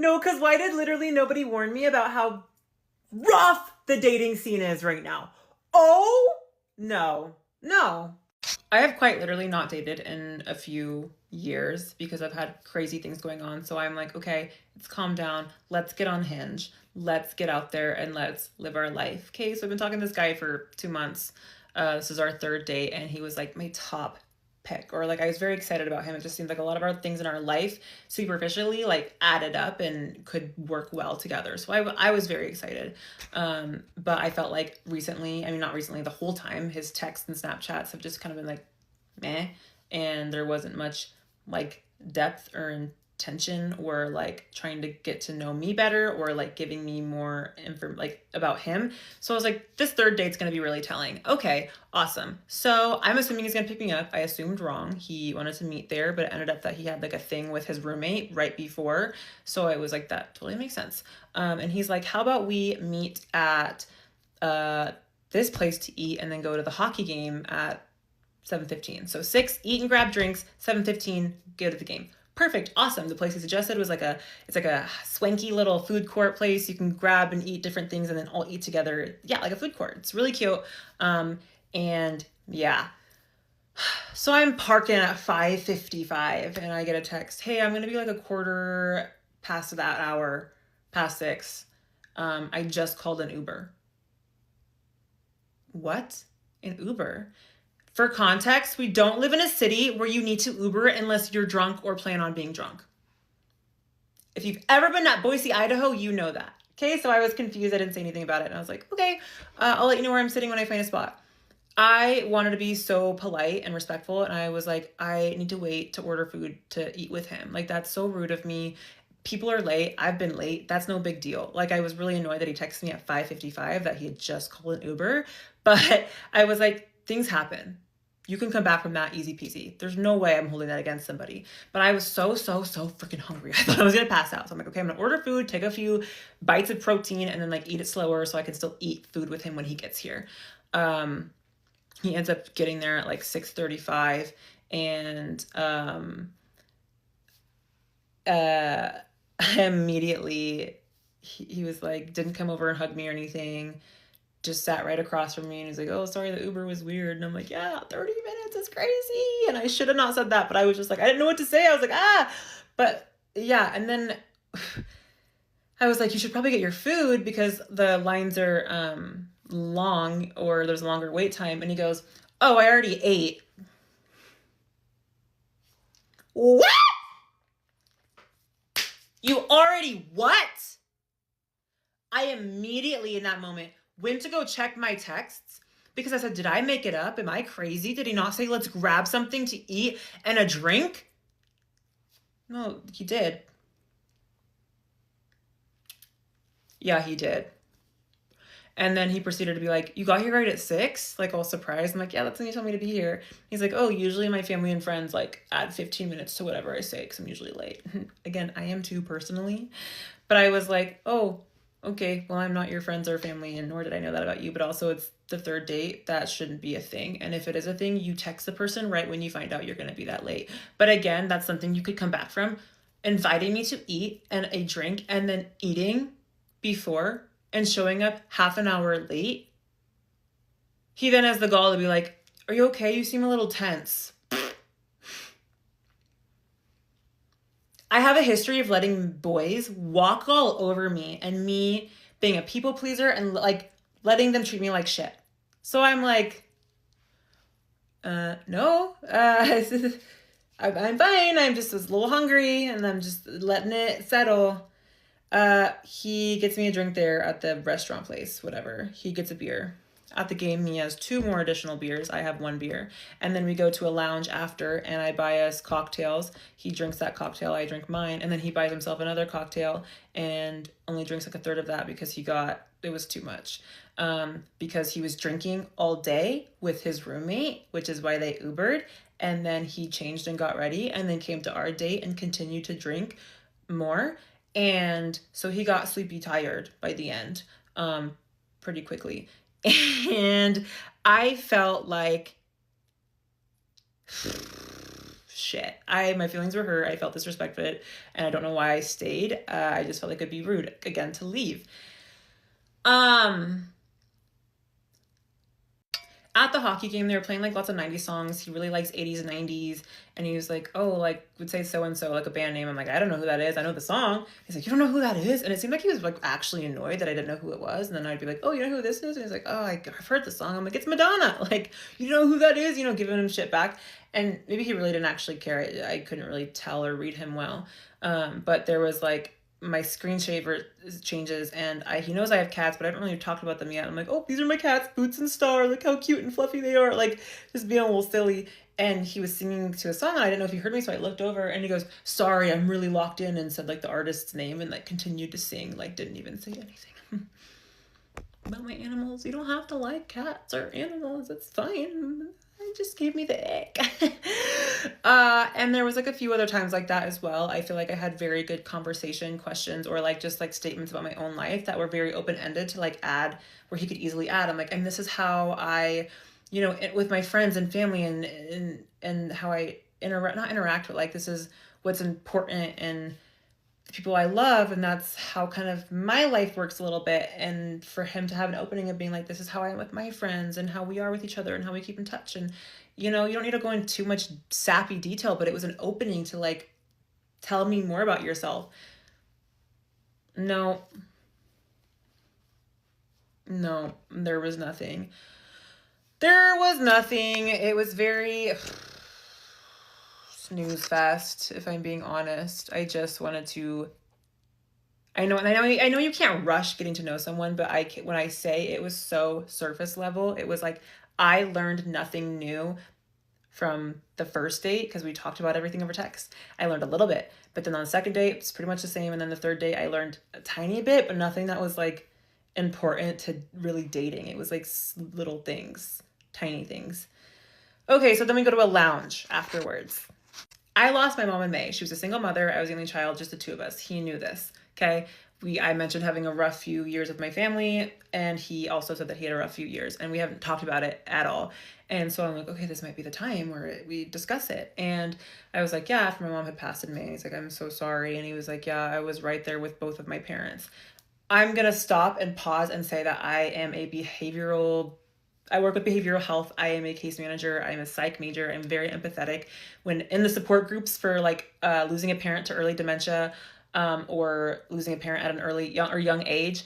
No, because why did literally nobody warn me about how rough the dating scene is right now? Oh, no. No. I have quite literally not dated in a few years because I've had crazy things going on. So I'm like, okay, let's calm down. Let's get on Hinge. Let's get out there and let's live our life. Okay, so I've been talking to this guy for 2 months. This is our third date, and he was like my top pick, or like I was very excited about him. It just seemed like a lot of our things in our life superficially like added up and could work well together. So I was very excited. But I felt like recently, I mean, not recently, the whole time, his texts and Snapchats have just kind of been like meh, and there wasn't much like depth or intention or like trying to get to know me better or like giving me more info like about him. So I was like, this third date's gonna be really telling. Okay, awesome. So I'm assuming he's gonna pick me up. I assumed wrong. He wanted to meet there, but it ended up that he had like a thing with his roommate right before. So I was like, that totally makes sense. And he's like, how about we meet at this place to eat and then go to the hockey game at 7:15. So 6, eat and grab drinks, 7:15, go to the game. Perfect. Awesome. The place he suggested was it's like a swanky little food court place. You can grab and eat different things and then all eat together. Yeah, like a food court. It's really cute. And yeah. So I'm parking at 5:55 and I get a text. Hey, I'm going to be like a quarter past that hour, past 6. I just called an Uber. What? An Uber? For context, we don't live in a city where you need to Uber unless you're drunk or plan on being drunk. If you've ever been at Boise, Idaho, you know that. Okay, so I was confused. I didn't say anything about it. And I was like, okay, I'll let you know where I'm sitting when I find a spot. I wanted to be so polite and respectful. And I was like, I need to wait to order food to eat with him. Like, that's so rude of me. People are late. I've been late. That's no big deal. Like, I was really annoyed that he texted me at 5:55 that he had just called an Uber. But I was like, things happen. You can come back from that easy peasy. There's no way I'm holding that against somebody. But I was so freaking hungry. I thought I was going to pass out. So I'm like, okay, I'm going to order food, take a few bites of protein, and then like eat it slower so I can still eat food with him when he gets here. He ends up getting there at like 6:35, and immediately he was like, didn't come over and hug me or anything, just sat right across from me, and he's like, oh, sorry, the Uber was weird. And I'm like, yeah, 30 minutes is crazy. And I should have not said that, but I was just like, I didn't know what to say. I was like, but yeah. And then I was like, you should probably get your food because the lines are long or there's a longer wait time. And he goes, oh, I already ate. What? You already what? I immediately in that moment went to go check my texts because I said, did I make it up? Am I crazy? Did he not say, let's grab something to eat and a drink? No, he did. Yeah, he did. And then he proceeded to be like, you got here right at 6? Like, all surprised. I'm like, yeah, that's when you told me to be here. He's like, oh, usually my family and friends like add 15 minutes to whatever I say because I'm usually late. Again, I am too personally. But I was like, oh, okay, well, I'm not your friends or family, and nor did I know that about you, but also it's the third date. That shouldn't be a thing. And if it is a thing, you text the person right when you find out you're going to be that late. But again, that's something you could come back from. Inviting me to eat and a drink and then eating before and showing up half an hour late. He then has the gall to be like, are you okay? You seem a little tense. I have a history of letting boys walk all over me and me being a people pleaser and like letting them treat me like shit. So I'm like, no, I'm fine. I'm just a little hungry and I'm just letting it settle. He gets me a drink there at the restaurant place, whatever. He gets a beer. At the game, he has 2 more additional beers. I have 1 beer. And then we go to a lounge after, and I buy us cocktails. He drinks that cocktail, I drink mine. And then he buys himself another cocktail and only drinks like a third of that because it was too much. Because he was drinking all day with his roommate, which is why they Ubered. And then he changed and got ready and then came to our date and continued to drink more. And so he got sleepy tired by the end, pretty quickly. And I felt like shit. My feelings were hurt. I felt disrespected, and I don't know why I stayed. I just felt like it'd be rude again to leave. At the hockey game, they were playing like lots of 90s songs. He really likes 80s and 90s. And he was like, oh, like, would say so-and-so, like a band name. I'm like, I don't know who that is. I know the song. He's like, you don't know who that is? And it seemed like he was like actually annoyed that I didn't know who it was. And then I'd be like, oh, you know who this is? And he's like, oh, I've heard the song. I'm like, it's Madonna. Like, you know who that is? You know, giving him shit back. And maybe he really didn't actually care. I couldn't really tell or read him well. But there was like, my screensaver changes, and he knows I have cats, but I haven't really talked about them yet. I'm like, oh, these are my cats, Boots and Star. Look how cute and fluffy they are. Like, just being a little silly. And he was singing to a song, and I didn't know if he heard me, so I looked over, and he goes, sorry, I'm really locked in, and said like the artist's name, and like continued to sing, like didn't even say anything about my animals. You don't have to like cats or animals. It's fine. It just gave me the egg. And there was like a few other times like that as well. I feel like I had very good conversation questions, or like just like statements about my own life that were very open-ended to like add, where he could easily add. I'm like, and this is how I, you know, with my friends and family and how I not interact, but like this is what's important and the people I love, and that's how kind of my life works a little bit. And for him to have an opening of being like, this is how I am with my friends and how we are with each other and how we keep in touch. And, you know, you don't need to go into too much sappy detail, but it was an opening to like, tell me more about yourself. No, there was nothing. It was very snooze fest, if I'm being honest. I just wanted to, I know you can't rush getting to know someone, but when I say it was so surface level, it was like I learned nothing new from the first date because we talked about everything over text. I learned a little bit, but then on the second date, it's pretty much the same. And then the third date, I learned a tiny bit, but nothing that was like important to really dating. It was like little things, tiny things. Okay, so then we go to a lounge afterwards. I lost my mom in May. She was a single mother. I was the only child, just the two of us. He knew this, okay? I mentioned having a rough few years with my family, and he also said that he had a rough few years, and we haven't talked about it at all. And so I'm like, okay, this might be the time where we discuss it. And I was like, yeah, after my mom had passed in May. He's like, I'm so sorry. And he was like, yeah, I was right there with both of my parents. I'm going to stop and pause and say that I work with behavioral health. I am a case manager. I'm a psych major. I'm very empathetic. When in the support groups for like losing a parent to early dementia or losing a parent at an young age,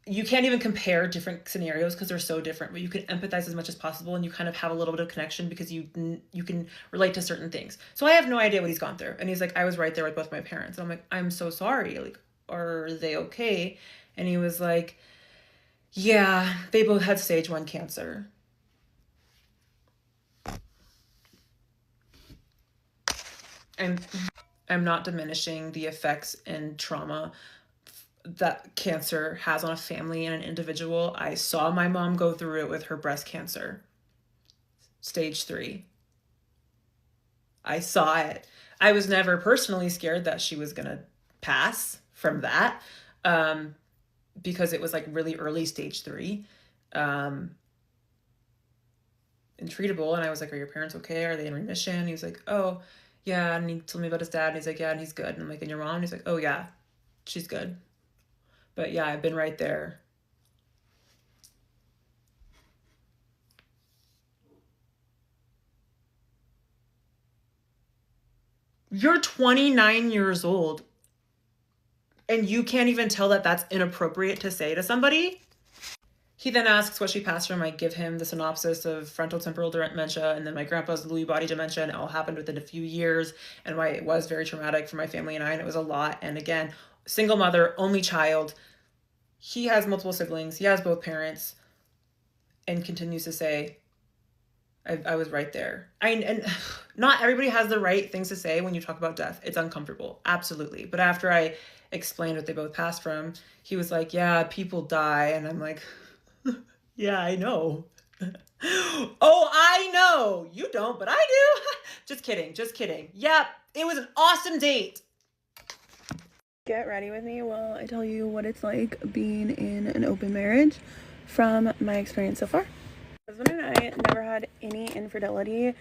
you can't even compare different scenarios because they're so different, but you can empathize as much as possible, and you kind of have a little bit of connection because you can relate to certain things. So I have no idea what he's gone through. And he's like, I was right there with both my parents. And I'm like, I'm so sorry. Like, are they okay? And he was like, yeah, they both had stage 1 cancer. And I'm not diminishing the effects and trauma that cancer has on a family and an individual. I saw my mom go through it with her breast cancer, stage 3. I saw it. I was never personally scared that she was gonna pass from that, because it was like really early stage 3, and treatable. And I was like, are your parents okay? Are they in remission? He was like, oh yeah. And he told me about his dad, and he's like, yeah, and he's good. And I'm like, and your mom? And he's like, oh yeah, she's good. But yeah, I've been right there. You're 29 years old, and you can't even tell that that's inappropriate to say to somebody? He then asks what she passed from. I give him the synopsis of frontotemporal dementia, and then my grandpa's Lewy body dementia, and it all happened within a few years, and why it was very traumatic for my family and I, and it was a lot. And again, single mother, only child. He has multiple siblings. He has both parents, and continues to say, I was right there. And not everybody has the right things to say when you talk about death. It's uncomfortable, absolutely. But after I explained what they both passed from, he was like, yeah, people die. And I'm like, yeah, I know. Oh, I know. You don't, but I do. Just kidding. Yep, it was an awesome date. Get ready with me while I tell you what it's like being in an open marriage from my experience so far. My husband and I never had any infidelity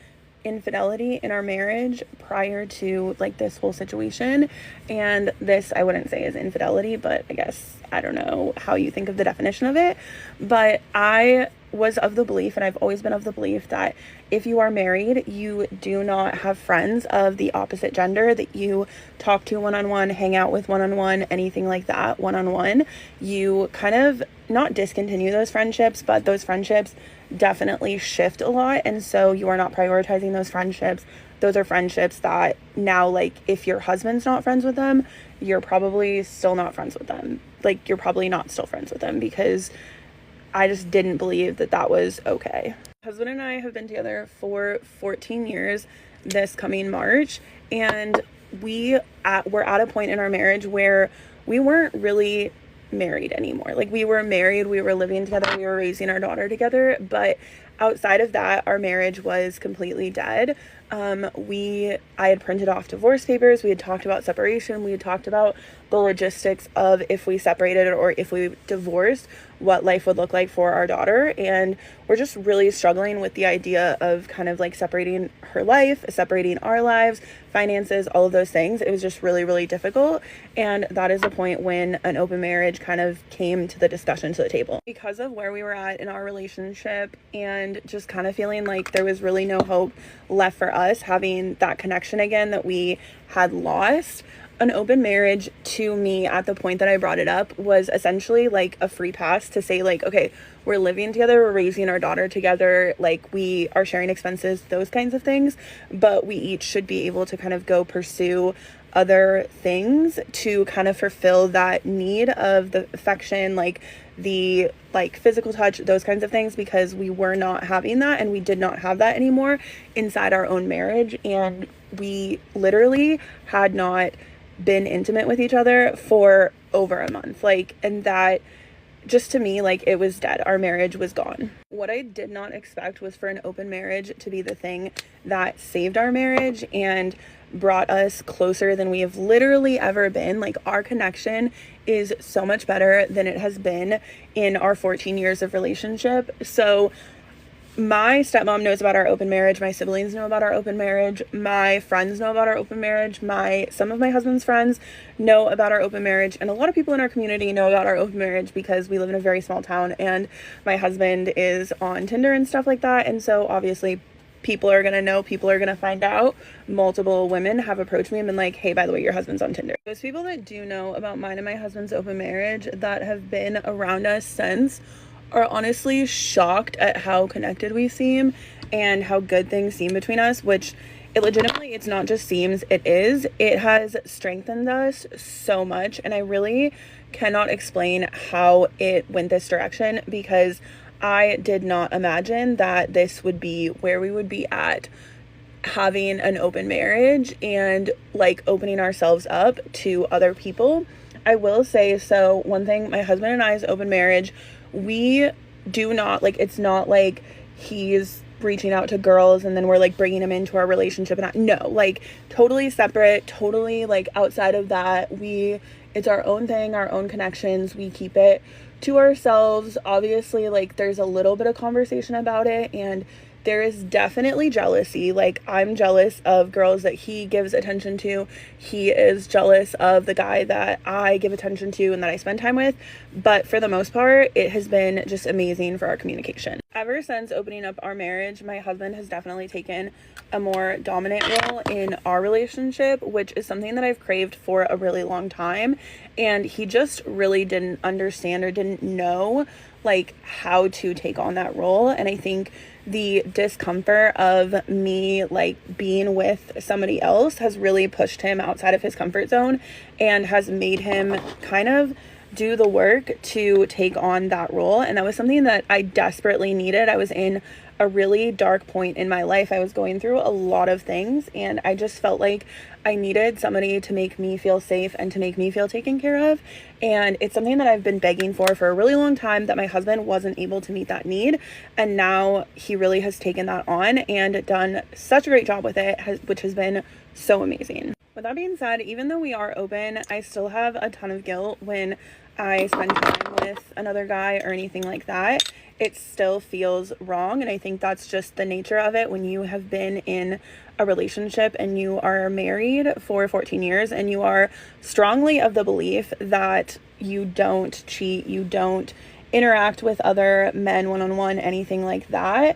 infidelity in our marriage prior to like this whole situation. And this, I wouldn't say is infidelity, but I guess, I don't know how you think of the definition of it, but I was of the belief, and I've always been of the belief, that if you are married, you do not have friends of the opposite gender that you talk to one-on-one, hang out with one-on-one, anything like that one-on-one. You kind of not discontinue those friendships, but those friendships definitely shift a lot, and so you are not prioritizing those friendships. Those are friendships that now, like, if your husband's not friends with them, you're probably still not friends with them. Like, you're probably not still friends with them, because I just didn't believe that that was okay. My husband and I have been together for 14 years this coming March, and we're at a point in our marriage where we weren't really married anymore. Like, we were married, we were living together, we were raising our daughter together, but outside of that, our marriage was completely dead. I had printed off divorce papers, we had talked about separation, we had talked about the logistics of if we separated or if we divorced, what life would look like for our daughter, and we're just really struggling with the idea of kind of like separating her life, separating our lives, finances, all of those things. It was just really, really difficult, and that is the point when an open marriage kind of came to the discussion, to the table. Because of where we were at in our relationship and just kind of feeling like there was really no hope left for us having that connection again that we had lost, an open marriage to me at the point that I brought it up was essentially like a free pass to say, like, okay, we're living together, we're raising our daughter together, like, we are sharing expenses, those kinds of things, but we each should be able to kind of go pursue other things to kind of fulfill that need of the affection, like the like physical touch, those kinds of things, because we were not having that, and we did not have that anymore inside our own marriage, and we literally had not been intimate with each other for over a month. Like, and that just, to me, like, it was dead. Our marriage was gone. What I did not expect was for an open marriage to be the thing that saved our marriage and brought us closer than we have literally ever been. Like, our connection is so much better than it has been in our 14 years of relationship. So my stepmom knows about our open marriage, my siblings know about our open marriage, my friends know about our open marriage, some of my husband's friends know about our open marriage, and a lot of people in our community know about our open marriage because we live in a very small town, and my husband is on Tinder and stuff like that, and so obviously people are gonna know, people are gonna find out. Multiple women have approached me and been like, hey, by the way, your husband's on Tinder. Those people that do know about mine and my husband's open marriage that have been around us since are honestly shocked at how connected we seem and how good things seem between us, which it legitimately, it's not just seems, it is. It has strengthened us so much, and I really cannot explain how it went this direction, because I did not imagine that this would be where we would be at, having an open marriage and like opening ourselves up to other people. I will say, so one thing, my husband and I's open marriage, we do not, like, it's not like he's reaching out to girls and then we're like bringing him into our relationship, and no, like, totally separate, totally like outside of that. It's our own thing, our own connections, we keep it to ourselves. Obviously, like, there's a little bit of conversation about it, and there is definitely jealousy. Like, I'm jealous of girls that he gives attention to. He is jealous of the guy that I give attention to and that I spend time with. But for the most part, it has been just amazing for our communication. Ever since opening up our marriage, my husband has definitely taken a more dominant role in our relationship, which is something that I've craved for a really long time. And he just really didn't understand or didn't know, like, how to take on that role. And I think the discomfort of me like being with somebody else has really pushed him outside of his comfort zone and has made him kind of do the work to take on that role. And that was something that I desperately needed. I was in a really dark point in my life. I was going through a lot of things, and I just felt like I needed somebody to make me feel safe and to make me feel taken care of. And it's something that I've been begging for a really long time, that my husband wasn't able to meet that need. And now he really has taken that on and done such a great job with it, which has been so amazing. With that being said, even though we are open, I still have a ton of guilt when I spend time with another guy or anything like that. It still feels wrong, and I think that's just the nature of it when you have been in a relationship and you are married for 14 years and you are strongly of the belief that you don't cheat, you don't interact with other men one-on-one, anything like that.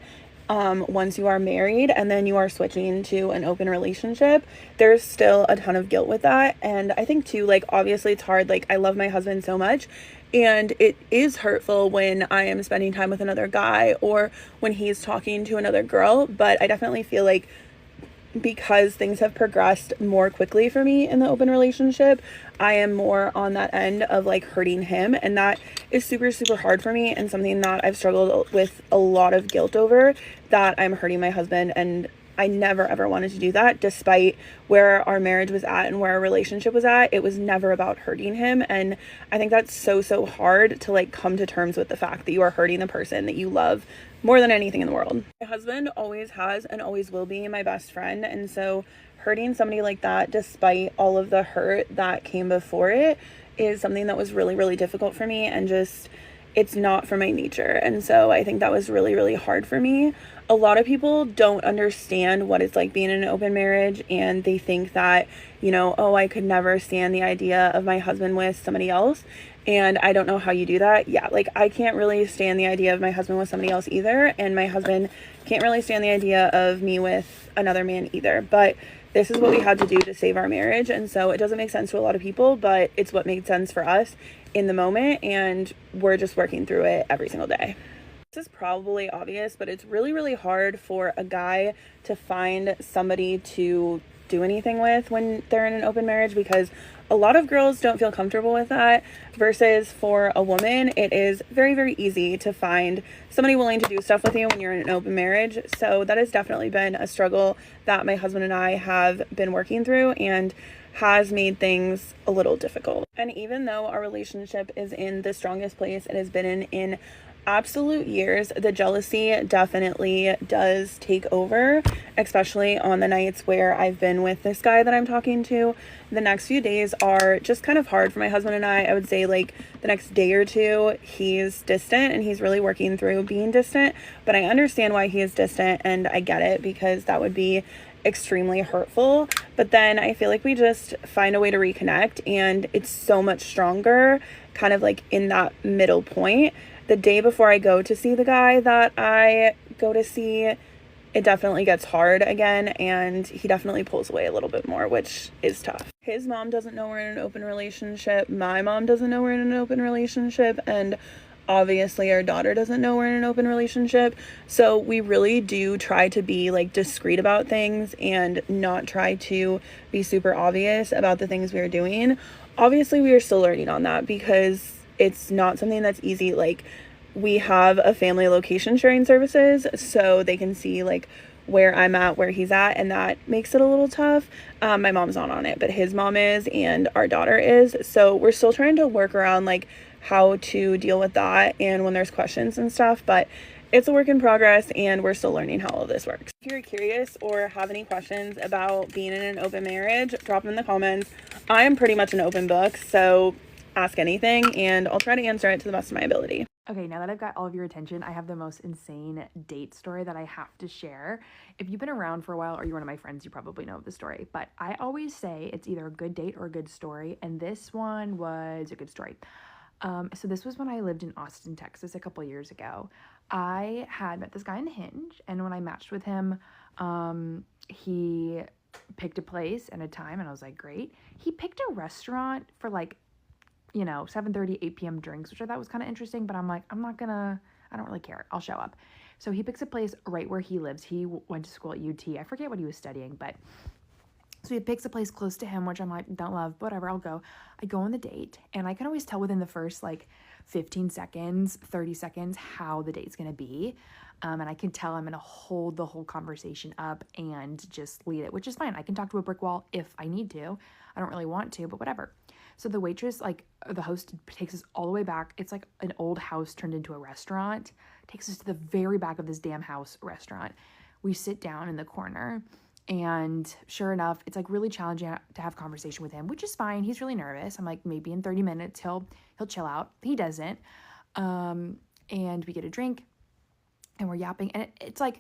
Once you are married and then you are switching to an open relationship, there's still a ton of guilt with that. And I think too, like, obviously it's hard. Like, I love my husband so much, and it is hurtful when I am spending time with another guy or when he's talking to another girl. But I definitely feel like because things have progressed more quickly for me in the open relationship, I am more on that end of like hurting him, and that is super super hard for me and something that I've struggled with a lot of guilt over, that I'm hurting my husband. And I never ever wanted to do that, despite where our marriage was at and where our relationship was at. It was never about hurting him, and I think that's so so hard to like come to terms with the fact that you are hurting the person that you love more than anything in the world. My husband always has and always will be my best friend, and so hurting somebody like that, despite all of the hurt that came before it, is something that was really really difficult for me, and just it's not for my nature. And so I think that was really really hard for me. A lot of people don't understand what it's like being in an open marriage, and they think that, you know, oh, I could never stand the idea of my husband with somebody else. And I don't know how you do that. Yeah, like, I can't really stand the idea of my husband with somebody else either, and my husband can't really stand the idea of me with another man either. But this is what we had to do to save our marriage, and so it doesn't make sense to a lot of people, but it's what made sense for us in the moment, and we're just working through it every single day. This is probably obvious, but it's really really hard for a guy to find somebody to do anything with when they're in an open marriage, because a lot of girls don't feel comfortable with that, versus for a woman it is very very easy to find somebody willing to do stuff with you when you're in an open marriage. So that has definitely been a struggle that my husband and I have been working through, and has made things a little difficult. And even though our relationship is in the strongest place it has been in absolute years, the jealousy definitely does take over, especially on the nights where I've been with this guy that I'm talking to. The next few days are just kind of hard for my husband and I would say, like, the next day or two, he's distant and he's really working through being distant, but I understand why he is distant, and I get it, because that would be extremely hurtful. But then I feel like we just find a way to reconnect, and it's so much stronger kind of like in that middle point. The day before I go to see the guy that I go to see, it definitely gets hard again, and he definitely pulls away a little bit more, which is tough. His mom doesn't know we're in an open relationship. My mom doesn't know we're in an open relationship, and obviously our daughter doesn't know we're in an open relationship. So we really do try to be like discreet about things and not try to be super obvious about the things we are doing. Obviously we are still learning on that, because it's not something that's easy. Like, we have a family location sharing services, so they can see like where I'm at, where he's at, and that makes it a little tough. My mom's not on it, but his mom is, and our daughter is. So we're still trying to work around like how to deal with that and when there's questions and stuff, but it's a work in progress, and we're still learning how all of this works. If you're curious or have any questions about being in an open marriage, drop them in the comments. I'm pretty much an open book, so ask anything and I'll try to answer it to the best of my ability. Okay, now that I've got all of your attention, I have the most insane date story that I have to share. If you've been around for a while or you're one of my friends, you probably know the story, but I always say it's either a good date or a good story, and this one was a good story. So this was when I lived in Austin, Texas a couple years ago. I had met this guy on Hinge, and when I matched with him, he picked a place and a time, and I was like, great. He picked a restaurant for like 7:30, 8 p.m. drinks, which I thought was kind of interesting, but I'm like, I don't really care. I'll show up. So he picks a place right where he lives. He went to school at UT. I forget what he was studying, but so he picks a place close to him, which I'm like, don't love, whatever, I'll go. I go on the date, and I can always tell within the first like 15 seconds, 30 seconds, how the date's going to be. And I can tell I'm going to hold the whole conversation up and just lead it, which is fine. I can talk to a brick wall if I need to. I don't really want to, but whatever. So the waitress, like the host, takes us all the way back. It's like an old house turned into a restaurant. Takes us to the very back of this damn house restaurant. We sit down in the corner, And sure enough, it's like really challenging to have conversation with him, which is fine. He's really nervous. I'm like, maybe in 30 minutes he'll chill out. He doesn't. And we get a drink and we're yapping. And it's like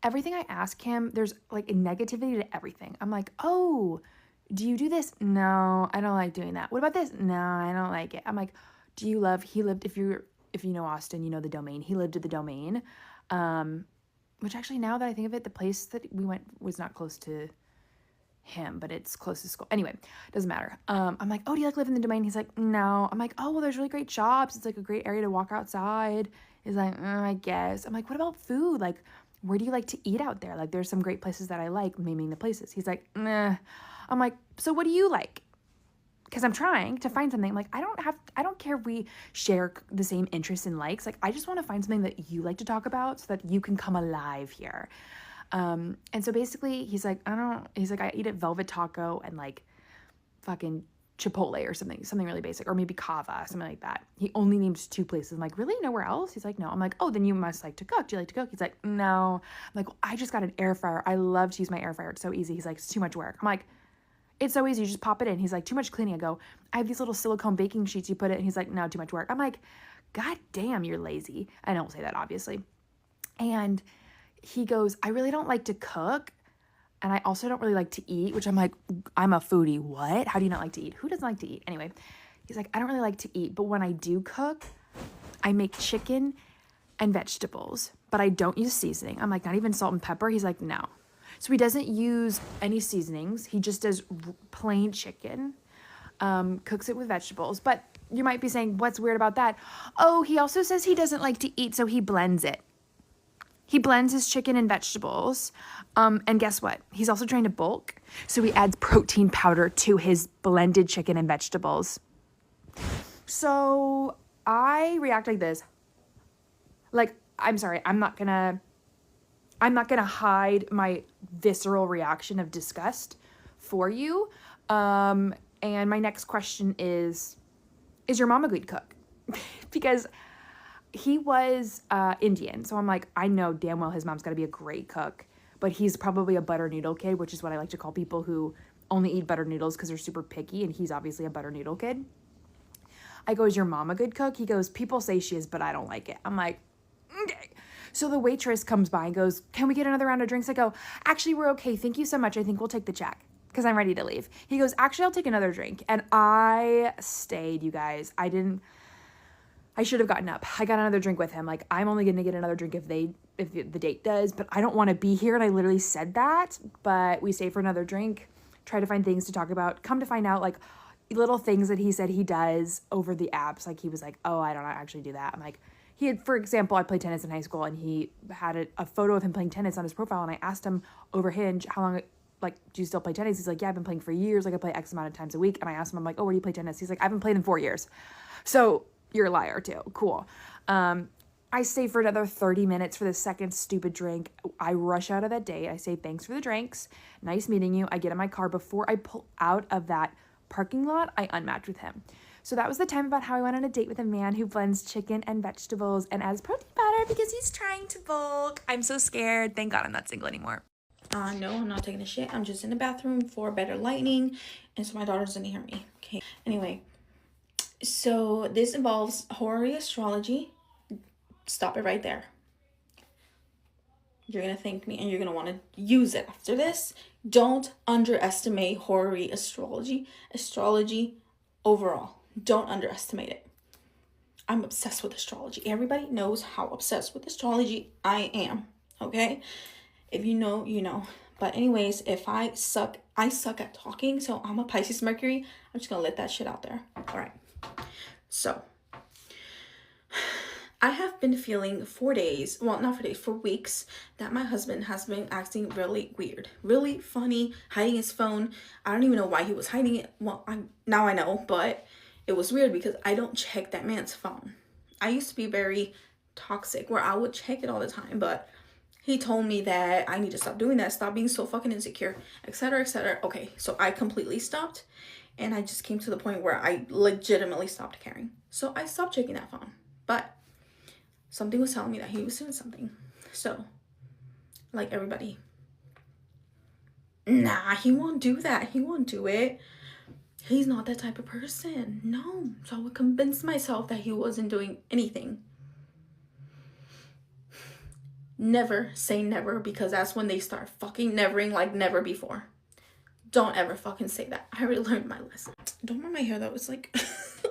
everything I ask him, there's like a negativity to everything. I'm like, oh, do you do this? No, I don't like doing that. What about this? No, I don't like it. I'm like, he lived, if you know Austin, you know the Domain. He lived at the Domain. Which actually, now that I think of it, the place that we went was not close to him, but it's close to school. Anyway, doesn't matter. I'm like, oh, do you like live in the Domain? He's like, no. I'm like, oh, well, there's really great shops. It's like a great area to walk outside. He's like, I guess. I'm like, what about food? Like, where do you like to eat out there? Like, there's some great places that I like, naming the places. He's like, nah. I'm like, so what do you like? Because I'm trying to find something. Like, I don't care if we share the same interests and likes. Like, I just want to find something that you like to talk about so that you can come alive here. And so basically he's like, I eat at Velvet Taco and like fucking Chipotle or something really basic, or maybe Kava, something like that. He only named 2 places. I'm like, really? Nowhere else? He's like, no. I'm like, oh, then you must like to cook. Do you like to cook? He's like, no. I'm like, well, I just got an air fryer. I love to use my air fryer. It's so easy. He's like, it's too much work. I'm like, it's so easy. You just pop it in. He's like, too much cleaning. I go, I have these little silicone baking sheets. You put it. And he's like, no, too much work. I'm like, God damn, you're lazy. I don't say that, obviously. And he goes, I really don't like to cook. And I also don't really like to eat, which I'm like, I'm a foodie. What? How do you not like to eat? Who doesn't like to eat? Anyway, he's like, I don't really like to eat. But when I do cook, I make chicken and vegetables, but I don't use seasoning. I'm like, not even salt and pepper. He's like, no. So he doesn't use any seasonings. He just does plain chicken, cooks it with vegetables. But you might be saying, what's weird about that? Oh, he also says he doesn't like to eat, so he blends it. He blends his chicken and vegetables. And guess what? He's also trying to bulk. So he adds protein powder to his blended chicken and vegetables. So I react like this. Like, I'm sorry, I'm not gonna hide my visceral reaction of disgust for you. And my next question is your mom a good cook? Because he was Indian. So I'm like, I know damn well his mom's got to be a great cook, but he's probably a butter noodle kid, which is what I like to call people who only eat butter noodles because they're super picky, and he's obviously a butter noodle kid. I go, is your mom a good cook? He goes, people say she is, but I don't like it. I'm like, okay. So the waitress comes by and goes, can we get another round of drinks? I go, actually, we're okay. Thank you so much. I think we'll take the check because I'm ready to leave. He goes, actually, I'll take another drink. And I stayed, you guys. I should have gotten up. I got another drink with him. Like, I'm only going to get another drink if the date does, but I don't want to be here. And I literally said that, but we stayed for another drink, try to find things to talk about. Come to find out, like, little things that he said he does over the apps. Like, he was like, oh, I don't actually do that. I'm like, he had, for example, I played tennis in high school, and he had a photo of him playing tennis on his profile. And I asked him over Hinge, how long, like, do you still play tennis? He's like, yeah, I've been playing for years. Like, I play X amount of times a week. And I asked him, I'm like, oh, where do you play tennis? He's like, I haven't played in 4 years. So you're a liar too. Cool. I stay for another 30 minutes for the second stupid drink. I rush out of that date. I say, thanks for the drinks. Nice meeting you. I get in my car. Before I pull out of that parking lot, I unmatch with him. So that was the time about how I went on a date with a man who blends chicken and vegetables and adds protein powder because he's trying to bulk. I'm so scared. Thank God I'm not single anymore. No, I'm not taking a shit. I'm just in the bathroom for better lighting and so my daughter doesn't hear me. Okay. Anyway, so this involves horary astrology. Stop it right there. You're going to thank me and you're going to want to use it after this. Don't underestimate horary astrology. Astrology overall. Don't underestimate it. I'm obsessed with astrology. Everybody knows how obsessed with astrology I am. Okay? If you know, you know. But anyways, if I suck at talking. So I'm a Pisces Mercury. I'm just going to let that shit out there. All right. So I have been feeling for weeks that my husband has been acting really weird, really funny, hiding his phone. I don't even know why he was hiding it. Well, now I know, but it was weird because I don't check that man's phone. I used to be very toxic where I would check it all the time, but he told me that I need to stop doing that, stop being so fucking insecure, etc., etc. Okay, so I completely stopped, and I just came to the point where I legitimately stopped caring. So I stopped checking that phone, but something was telling me that he was doing something. So, like everybody, Nah, he won't do that. He won't do it. He's not that type of person. No. So I would convince myself that he wasn't doing anything. Never say never, because that's when they start fucking nevering like never before. Don't ever fucking say that. I already learned my lesson. Don't mind my hair though. It's like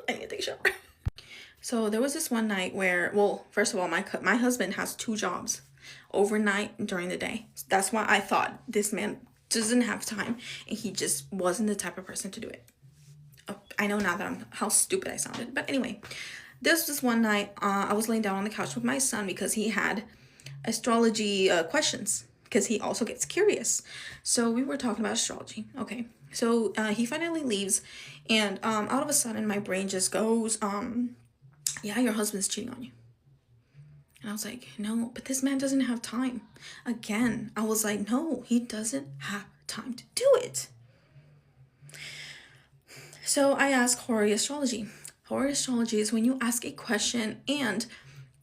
I need to take a shower. So there was this one night where, well, first of all, my husband has 2 jobs, overnight and during the day. That's why I thought this man doesn't have time, and he just wasn't the type of person to do it. Oh, I know now that how stupid I sounded, but anyway, this one night, I was laying down on the couch with my son because he had astrology questions, because he also gets curious. So we were talking about astrology. Okay, so he finally leaves, and out of a sudden my brain just goes, yeah, your husband's cheating on you. And I was like, no, but this man doesn't have time. Again, I was like, no, he doesn't have time to do it. So I asked Hori astrology. Hori astrology is when you ask a question and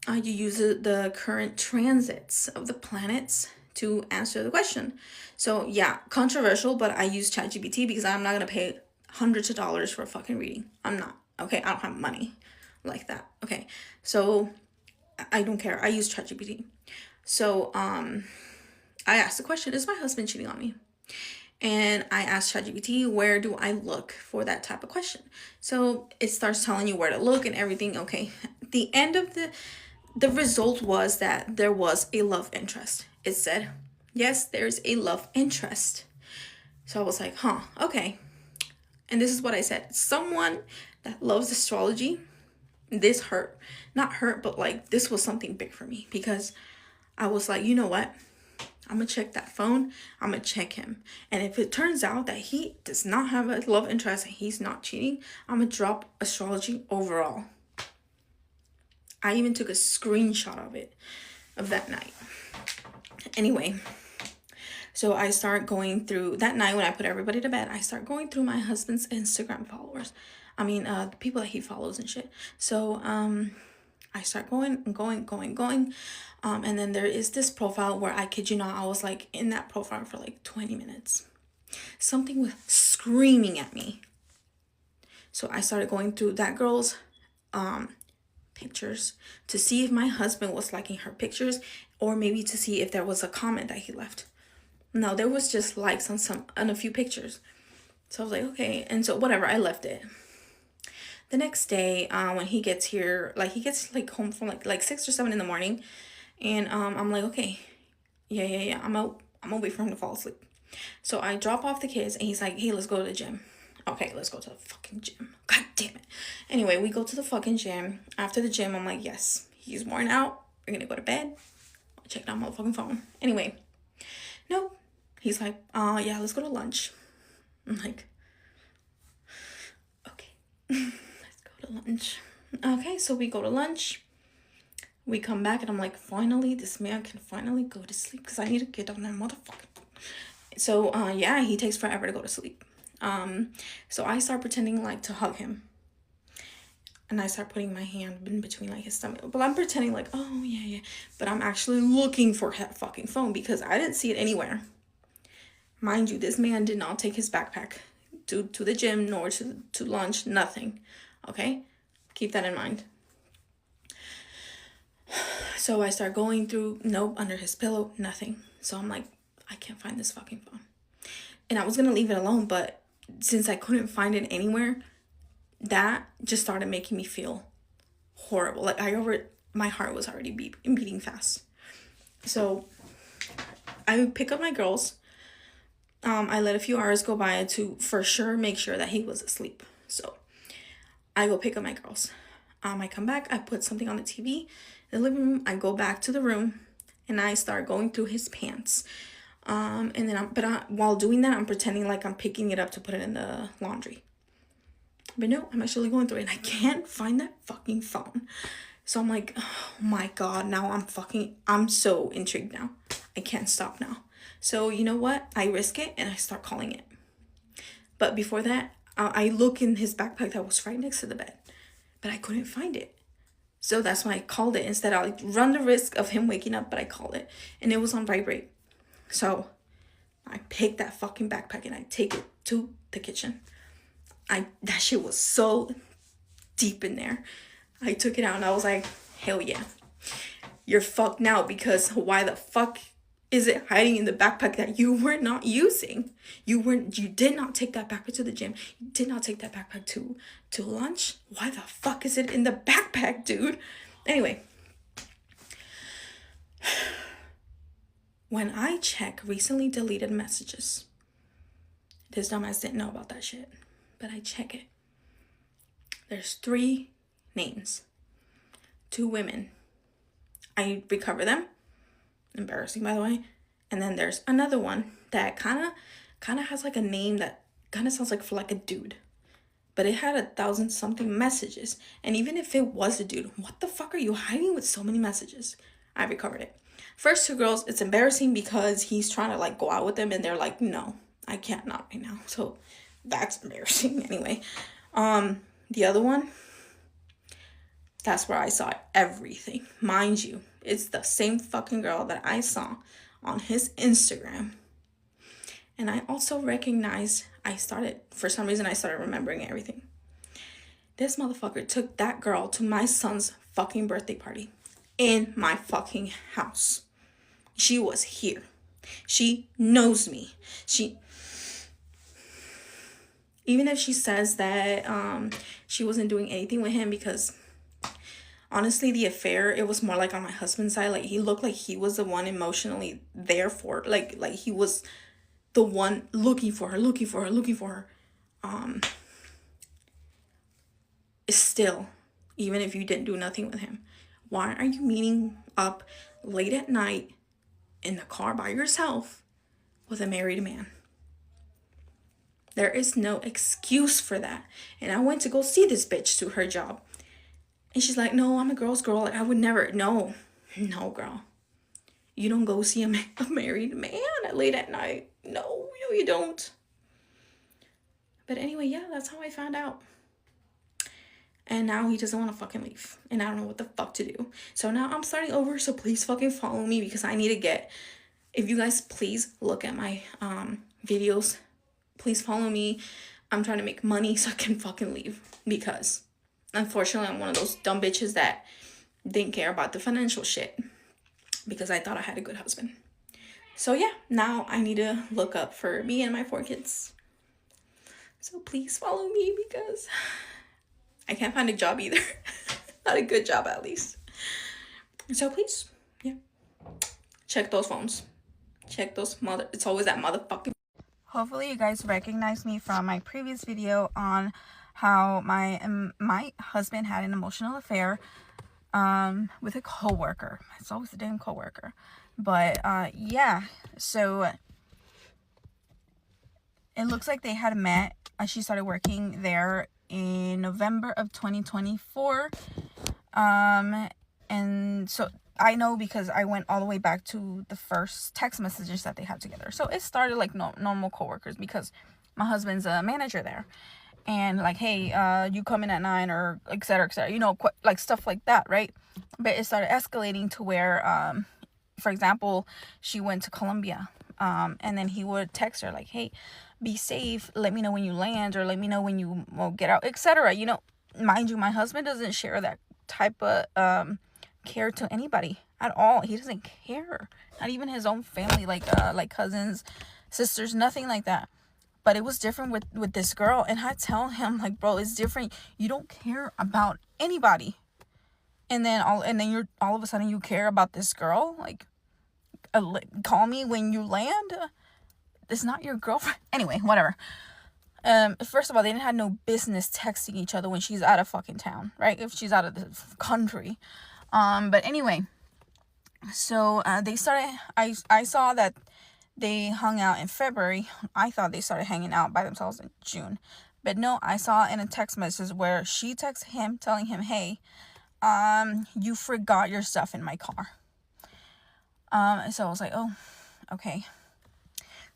you use the current transits of the planets to answer the question. So yeah, controversial, but I use ChatGPT because I'm not going to pay hundreds of dollars for a fucking reading. I'm not. Okay, I don't have money like that. Okay, so I don't care. I use ChatGPT. So I asked the question, is my husband cheating on me? And I asked ChatGPT, where do I look for that type of question? So it starts telling you where to look and everything. Okay, the end of the result was that there was a love interest. It said, yes, there's a love interest. So I was like, huh, okay. And this is what I said. Someone that loves astrology, this hurt. Not hurt, but like this was something big for me, because I was like, you know what? I'm gonna check that phone. I'm gonna check him. And if it turns out that he does not have a love interest and he's not cheating, I'm gonna drop astrology overall. I even took a screenshot of that night. Anyway, so I start going through that night when I put everybody to bed. I start going through my husband's Instagram followers. I mean, the people that he follows and shit. So I start going and going. And then there is this profile where, I kid you not, I was like in that profile for like 20 minutes. Something was screaming at me. So I started going through that girl's pictures to see if my husband was liking her pictures, or maybe to see if there was a comment that he left. No, there was just likes on a few pictures. So I was like, okay. And so whatever, I left it. The next day, when he gets here, like he gets like home from like 6 or 7 in the morning, and I'm like, okay, yeah, I'm gonna wait for him to fall asleep. So I drop off the kids, and he's like, hey, let's go to the gym. Okay, let's go to the fucking gym. God damn it. Anyway, we go to the fucking gym. After the gym, I'm like, yes, he's worn out. We're gonna go to bed. I'll check out my fucking phone. Anyway, no, he's like, yeah, let's go to lunch. I'm like, okay. Let's go to lunch. Okay, so we go to lunch. We come back, and I'm like, finally, this man can finally go to sleep, because I need to get on that motherfucker. So, yeah, he takes forever to go to sleep. So I start pretending like to hug him. And I start putting my hand in between like his stomach. But I'm pretending like, oh, yeah. But I'm actually looking for that fucking phone, because I didn't see it anywhere. Mind you, this man did not take his backpack to the gym, nor to lunch, nothing. Okay? Keep that in mind. So I start going through, nope, under his pillow, nothing. So I'm like, I can't find this fucking phone. And I was going to leave it alone, but since I couldn't find it anywhere, that just started making me feel horrible. Like my heart was already beating fast. So I pick up my girls. I let a few hours go by to for sure make sure that he was asleep. So I go pick up my girls. I come back, I put something on the TV in the living room. I go back to the room, and I start going through his pants. And then while doing that, I'm pretending like I'm picking it up to put it in the laundry. But no, I'm actually going through it, and I can't find that fucking phone. So I'm like, oh my God, now I'm so intrigued now. I can't stop now. So you know what? I risk it, and I start calling it. But before that, I look in his backpack that was right next to the bed, but I couldn't find it. So that's why I called it. Instead, I run the risk of him waking up, but I called it, and it was on vibrate. So I pick that fucking backpack and I take it to the kitchen. That shit was so deep in there. I took it out and I was like, hell yeah. You're fucked now, because why the fuck is it hiding in the backpack that you were not using? You did not take that backpack to the gym. You did not take that backpack to lunch. Why the fuck is it in the backpack, dude? Anyway, when I check recently deleted messages, this dumbass didn't know about that shit, but I check it. There's 3 names, 2 women. I recover them. Embarrassing, by the way. And then there's another one that kind of has like a name that kind of sounds like a dude, but it had 1,000-something messages. And even if it was a dude, what the fuck are you hiding with so many messages? I recovered it. First 2 girls, it's embarrassing because he's trying to like go out with them and they're like, no, I can't, not right now. So that's embarrassing. Anyway, the other one, that's where I saw everything. Mind you, it's the same fucking girl that I saw on his Instagram. And I also recognized, for some reason I started remembering everything. This motherfucker took that girl to my son's fucking birthday party in my fucking house. She was here. She knows me. Even if she says that she wasn't doing anything with him, because honestly, the affair, it was more like on my husband's side. Like, he looked like he was the one emotionally there for, like he was the one looking for her. Still, even if you didn't do nothing with him, why are you meeting up late at night in the car by yourself with a married man? There is no excuse for that. And I went to go see this bitch to her job. And she's like, no, I'm a girl's girl. Like, I would never. No, girl. You don't go see a married man late at night. No, you don't. But anyway, yeah, that's how I found out. And now he doesn't want to fucking leave. And I don't know what the fuck to do. So now I'm starting over. So please fucking follow me, because I need to get... If you guys please look at my videos. Please follow me. I'm trying to make money so I can fucking leave. Because unfortunately, I'm one of those dumb bitches that didn't care about the financial shit. Because I thought I had a good husband. So yeah, now I need to look up for me and my 4 kids. So please follow me, because I can't find a job either. Not a good job, at least. So please, yeah. Check those phones. Check those it's always that motherfucking... Hopefully you guys recognize me from my previous video on how my husband had an emotional affair with a coworker. It's always a damn coworker. But yeah, so it looks like they had met. She started working there in November of 2024. And so I know because I went all the way back to the first text messages that they had together. So it started like normal coworkers, because my husband's a manager there. And like, hey, you come in at 9, or et cetera, you know, like stuff like that, right? But it started escalating to where, for example, she went to Colombia, and then he would text her like, hey, be safe, let me know when you land, or let me know when you get out, etc. You know, mind you, my husband doesn't share that type of care to anybody at all. He doesn't care, not even his own family, like cousins, sisters, nothing like that. But it was different with this girl. And I tell him, like, bro, it's different. You don't care about anybody. And then you're all of a sudden you care about this girl. Like, call me when you land. It's not your girlfriend. Anyway, whatever. First of all, they didn't have no business texting each other when she's out of fucking town, right? If she's out of the country. But anyway, so they started. I saw that they hung out in February. I thought they started hanging out by themselves in June. But no, I saw in a text message where she texted him telling him, hey, you forgot your stuff in my car. So I was like, oh, okay.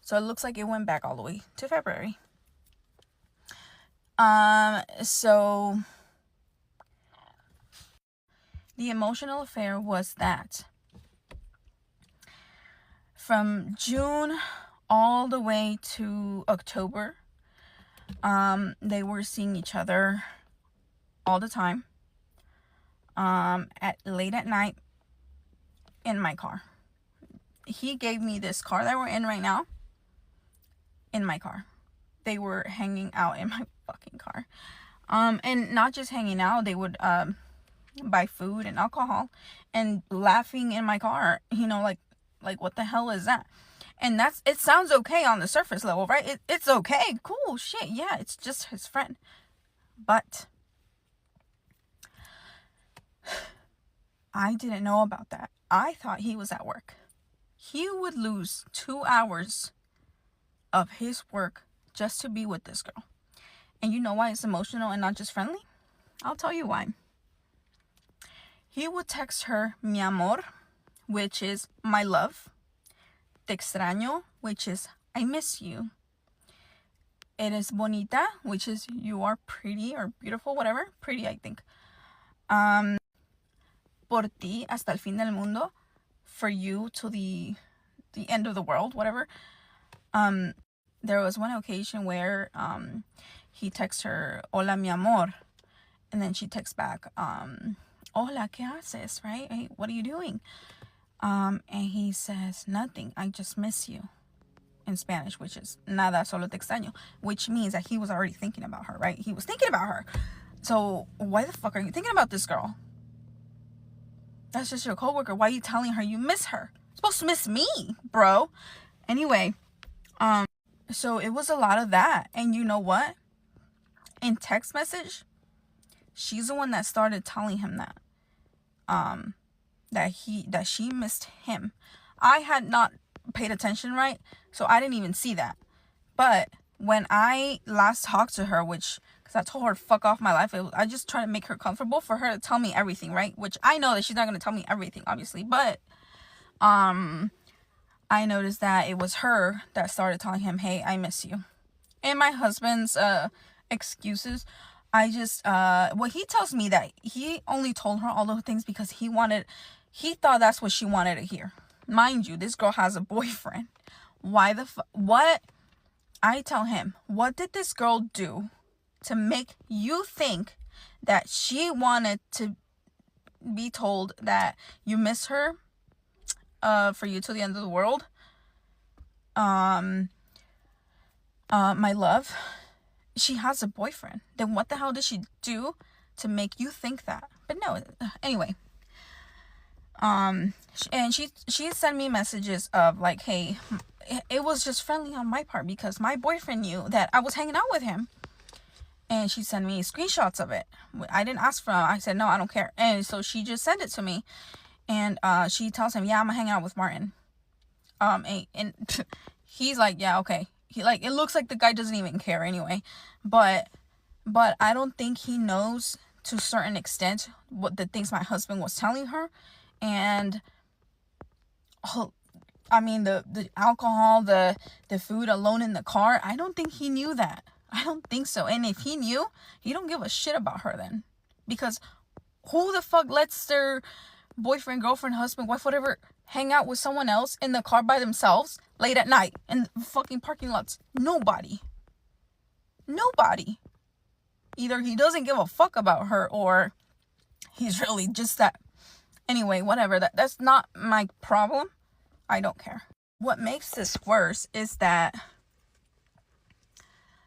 So it looks like it went back all the way to February. So the emotional affair was that from June all the way to October. They were seeing each other all the time. At late at night in my car. He gave me this car that we're in right now in my car. They were hanging out in my fucking car. And not just hanging out, they would buy food and alcohol and laughing in my car, you know, like what the hell is that? And it sounds okay on the surface level, right? It's okay, cool, shit, yeah, it's just his friend. But I didn't know about that. I thought he was at work. He would lose 2 hours of his work just to be with this girl. And you know why it's emotional and not just friendly? I'll tell you why. He would text her mi amor, which is my love. Te extraño, which is I miss you. Eres bonita, which is you are pretty or beautiful, whatever. Pretty, I think. Por ti hasta el fin del mundo, for you to the end of the world, whatever. There was one occasion where he texts her hola mi amor, and then she texts back hola, ¿qué haces? Right? Hey, what are you doing? And he says nothing, I just miss you, in Spanish, which is nada, solo te extraño, which means that he was already thinking about her, right? He was thinking about her. So why the fuck are you thinking about this girl? That's just your coworker. Why are you telling her you miss her? You're supposed to miss me, bro. Anyway, so it was a lot of that. And you know what? In text message, she's the one that started telling him that. That she missed him. I had not paid attention, right? So I didn't even see that. But when I last talked to her, because I told her to fuck off my life, I just tried to make her comfortable for her to tell me everything, right? Which I know that she's not going to tell me everything, obviously. But I noticed that it was her that started telling him, hey, I miss you. And my husband's excuses, well, he tells me that he only told her all those things because he thought that's what she wanted to hear. Mind you, this girl has a boyfriend. What? I tell him, what did this girl do to make you think that she wanted to be told that you miss her for you to the end of the world? My love, she has a boyfriend. Then what the hell did she do to make you think that? But no, anyway. And she sent me messages of like, hey, it was just friendly on my part because my boyfriend knew that I was hanging out with him. And she sent me screenshots of it. I didn't ask for them. I said, no, I don't care. And so she just sent it to me. And she tells him, yeah, I'm hanging out with Martin. And he's like, yeah, okay. It looks like the guy doesn't even care anyway. But I don't think he knows to a certain extent what the things my husband was telling her. And I mean, the alcohol, the food alone in the car, I don't think he knew that. I don't think so. And if he knew, he don't give a shit about her then. Because who the fuck lets their boyfriend, girlfriend, husband, wife, whatever, hang out with someone else in the car by themselves late at night in fucking parking lots? Nobody. Either he doesn't give a fuck about her or he's really just that. Anyway, whatever. That's not my problem. I don't care. What makes this worse is that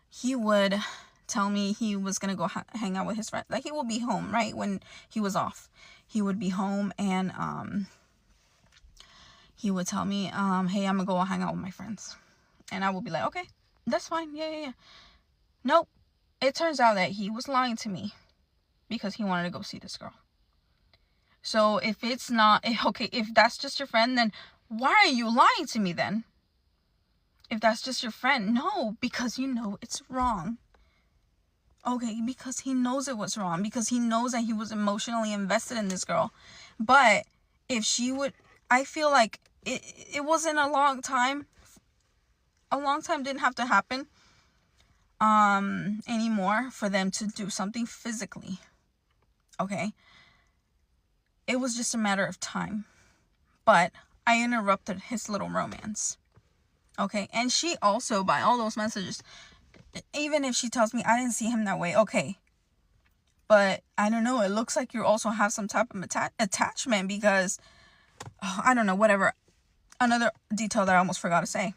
he would tell me he was going to go hang out with his friend. Like, he will be home, right? When he was off. He would be home and he would tell me, hey, I'm going to go hang out with my friends. And I would be like, okay, that's fine. Yeah. Nope. It turns out that he was lying to me because he wanted to go see this girl. So if it's not, okay, if that's just your friend, then why are you lying to me then? If that's just your friend, no, because you know it's wrong. Okay, because he knows it was wrong, because he knows that he was emotionally invested in this girl. But if she would, I feel like it wasn't a long time. A long time didn't have to happen anymore for them to do something physically. Okay? It was just a matter of time. But I interrupted his little romance. Okay, and she also, by all those messages, even if she tells me I didn't see him that way, okay, but I don't know, it looks like you also have some type of attachment, because I don't know, whatever. Another detail that I almost forgot to say.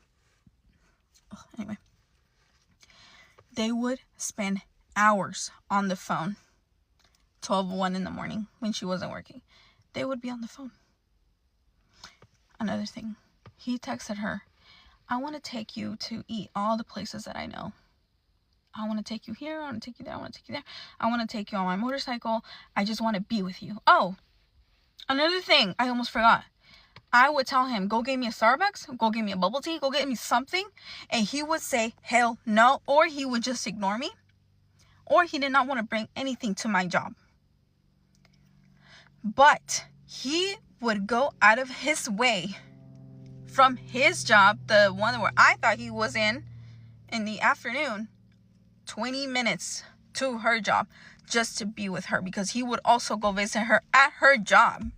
Anyway, they would spend hours on the phone. 12:01 in the morning when she wasn't working, they would be on the phone. Another thing, he texted her, I want to take you to eat all the places that I know. I want to take you here, I want to take you there, I want to take you there, I want to take you on my motorcycle, I just want to be with you. Oh, another thing I almost forgot. I would tell him, go get me a Starbucks, go get me a bubble tea, go get me something, and he would say hell no, or he would just ignore me, or he did not want to bring anything to my job. But he would go out of his way from his job, the one where I thought he was in the afternoon, 20 minutes to her job just to be with her, because he would also go visit her at her job.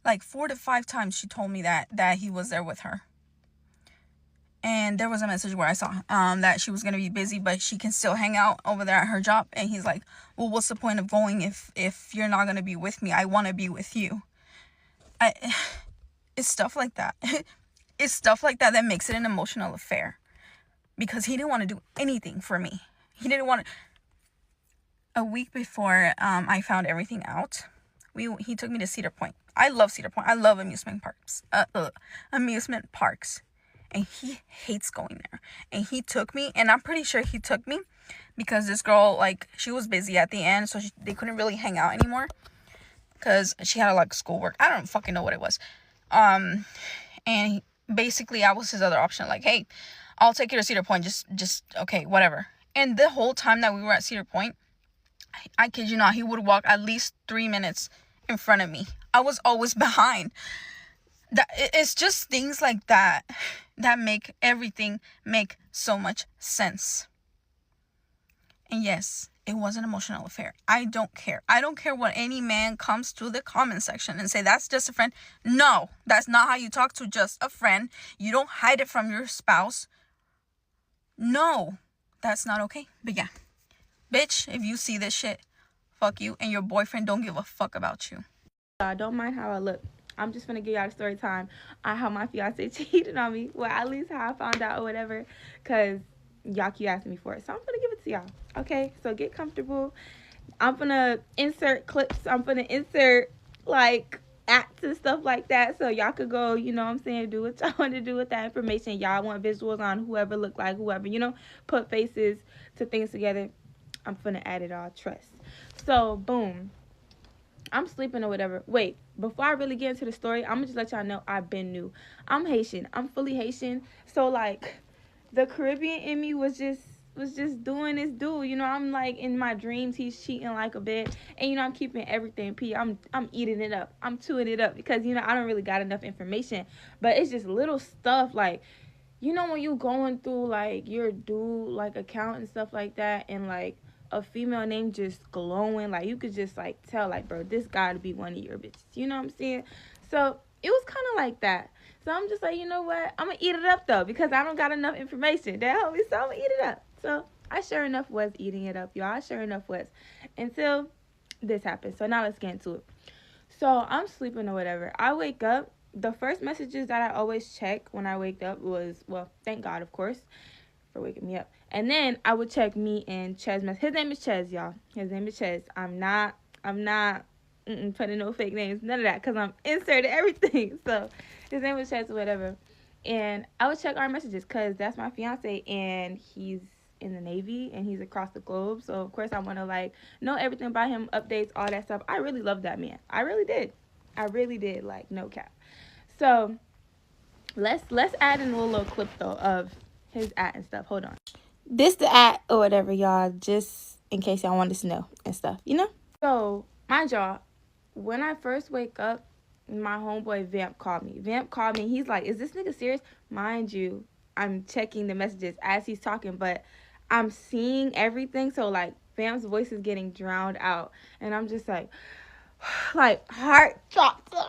Like 4 to 5 times she told me that he was there with her. And there was a message where I saw that she was going to be busy, but she can still hang out over there at her job. And he's like, well, what's the point of going if you're not going to be with me? I want to be with you. It's stuff like that. It's stuff like that that makes it an emotional affair. Because he didn't want to do anything for me. He didn't want to. A week before I found everything out, he took me to Cedar Point. I love Cedar Point. I love amusement parks. And he hates going there. And he took me, and I'm pretty sure he took me because this girl, like, she was busy at the end, so they couldn't really hang out anymore because she had, like, schoolwork. I don't fucking know what it was. And basically, I was his other option. Like, hey, I'll take you to Cedar Point. Just okay, whatever. And the whole time that we were at Cedar Point, I kid you not, he would walk at least 3 minutes in front of me. I was always behind. It's just things like that make everything make so much sense. And yes, it was an emotional affair. I don't care. I don't care what any man comes to the comment section and say, that's just a friend. No, that's not how you talk to just a friend. You don't hide it from your spouse. No, that's not okay. But yeah, bitch, if you see this shit, fuck you, and your boyfriend don't give a fuck about you. I don't mind how I look. I'm just gonna give y'all a story time on how my fiance cheated on me. Well, at least how I found out or whatever, because y'all keep asking me for it. So I'm gonna give it to y'all. Okay, so get comfortable. I'm gonna insert clips. I'm gonna insert, like, acts and stuff like that, so y'all could go, you know what I'm saying, do what y'all want to do with that information. Y'all want visuals on whoever look like whoever, you know, put faces to things together. I'm gonna add it all, trust. So, boom. I'm sleeping or whatever. Wait, before I really get into the story, I'm gonna just let y'all know I've been new. I'm Haitian. I'm fully Haitian. So, like, the Caribbean in me was just doing its due. You know, I'm like, in my dreams, he's cheating like a bit. And, you know, I'm keeping everything P. I'm eating it up. I'm chewing it up because, you know, I don't really got enough information. But it's just little stuff like, you know, when you going through, like, your dude, like, account and stuff like that, and, like, a female name just glowing, like, you could just, like, tell, like, bro, this gotta be one of your bitches, you know what I'm saying? So it was kind of like that. So I'm just like, you know what, I'm gonna eat it up though, because I don't got enough information that help me, so I'm gonna eat it up. So I sure enough was eating it up, y'all. I sure enough was, until this happened. So now let's get into it. So I'm sleeping or whatever. I wake up. The first messages that I always check when I wake up was, well, thank God, of course, for waking me up. And then I would check me and Ches. His name is Ches, y'all. His name is Ches. I'm not putting no fake names, none of that, because I'm inserting everything. So his name was Ches or whatever. And I would check our messages because that's my fiance, and he's in the Navy and he's across the globe. So of course I want to, like, know everything about him, updates, all that stuff. I really love that man. I really did, like, no cap. So let's add in a little clip though of his at and stuff. Hold on. This the at or whatever, y'all, just in case y'all wanted to know and stuff, you know? So, mind y'all, when I first wake up, my homeboy Vamp called me. He's like, is this nigga serious? Mind you, I'm checking the messages as he's talking, but I'm seeing everything. So, like, Vamp's voice is getting drowned out. And I'm just like heart dropped to my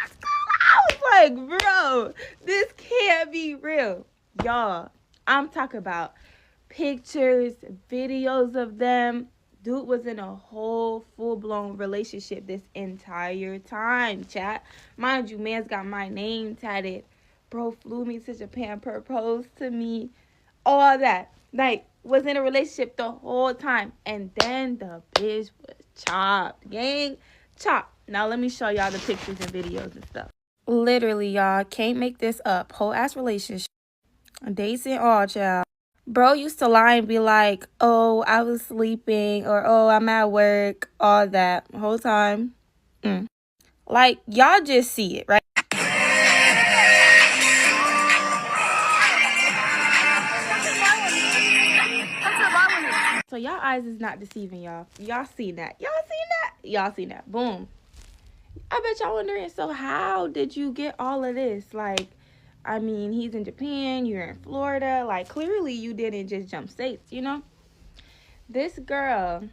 ass. I was like, bro, this can't be real. Y'all, I'm talking about pictures, videos of them. Dude was in a whole full-blown relationship this entire time, chat. Mind you, man's got my name tatted. Bro flew me to Japan, proposed to me, all that. Like, was in a relationship the whole time. And then the bitch was chopped. Gang, chopped. Now let me show y'all the pictures and videos and stuff. Literally, y'all, can't make this up. Whole ass relationship. Dates and all, child. Bro used to lie and be like, oh, I was sleeping, or oh, I'm at work, all that. Whole time. Like, y'all just see it, right? So y'all eyes is not deceiving y'all. Y'all seen that. Y'all seen that. Boom. I bet y'all wondering, so how did you get all of this? Like, I mean, he's in Japan, you're in Florida. Like, clearly you didn't just jump states, you know? This girl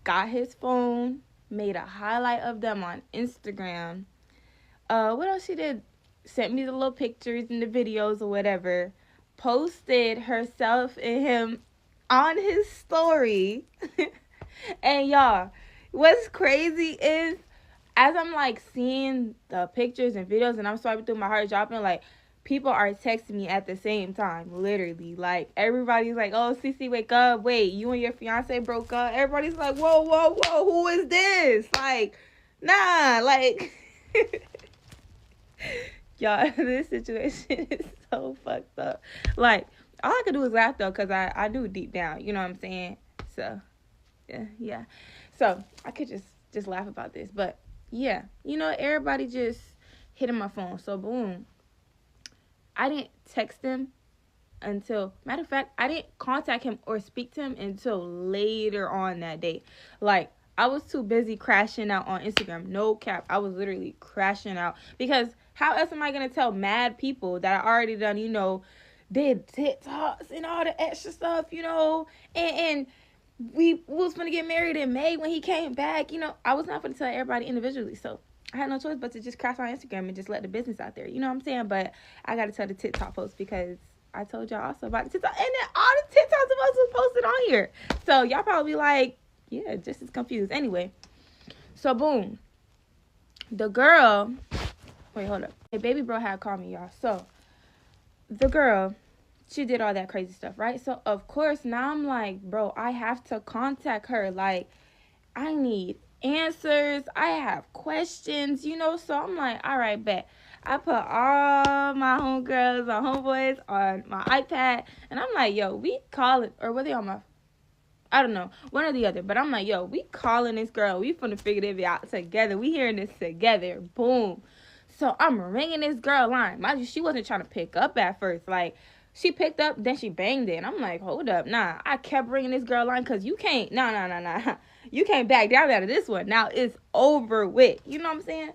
got his phone, made a highlight of them on Instagram. What else she did? Sent me the little pictures and the videos or whatever. Posted herself and him on his story. And y'all, what's crazy is, as I'm like seeing the pictures and videos and I'm swiping through, my heart dropping, like, people are texting me at the same time, literally. Like, everybody's like, oh, Cece, wake up. Wait, you and your fiance broke up? Everybody's like, whoa, whoa, whoa, who is this? Like, nah, like, y'all, this situation is so fucked up. Like, all I could do is laugh, though, because I knew deep down, you know what I'm saying? So, yeah. So, I could just laugh about this, but, yeah. You know, everybody just hitting my phone, so boom. I didn't text him until, matter of fact, I didn't contact him or speak to him until later on that day. Like, I was too busy crashing out on Instagram. No cap. I was literally crashing out. Because how else am I going to tell mad people that I already done, you know, did TikToks and all the extra stuff, you know, and we was going to get married in May when he came back. You know, I was not going to tell everybody individually. So I had no choice but to just crash on Instagram and just let the business out there. You know what I'm saying? But I got to tell the TikTok post because I told y'all also about the TikTok. And then all the TikToks of us was posted on here. So y'all probably like, yeah, just as confused. Anyway, so boom. The girl, wait, hold up. Hey, baby bro had called me, y'all. So the girl, she did all that crazy stuff, right? So, of course, now I'm like, bro, I have to contact her. Like, I need answers. I have questions, you know? So I'm like, all right, bet. I put all my homegirls, my homeboys on my iPad. And I'm like, yo, we calling, or were they on my, I don't know, one or the other. But I'm like, yo, we calling this girl. We finna figure this out together. We hearing this together. Boom. So I'm ringing this girl line. Mind you, she wasn't trying to pick up at first. Like, she picked up, then she banged it. And I'm like, hold up. Nah, I kept ringing this girl line because you can't, nah. You can't back down out of this one. Now it's over with. You know what I'm saying?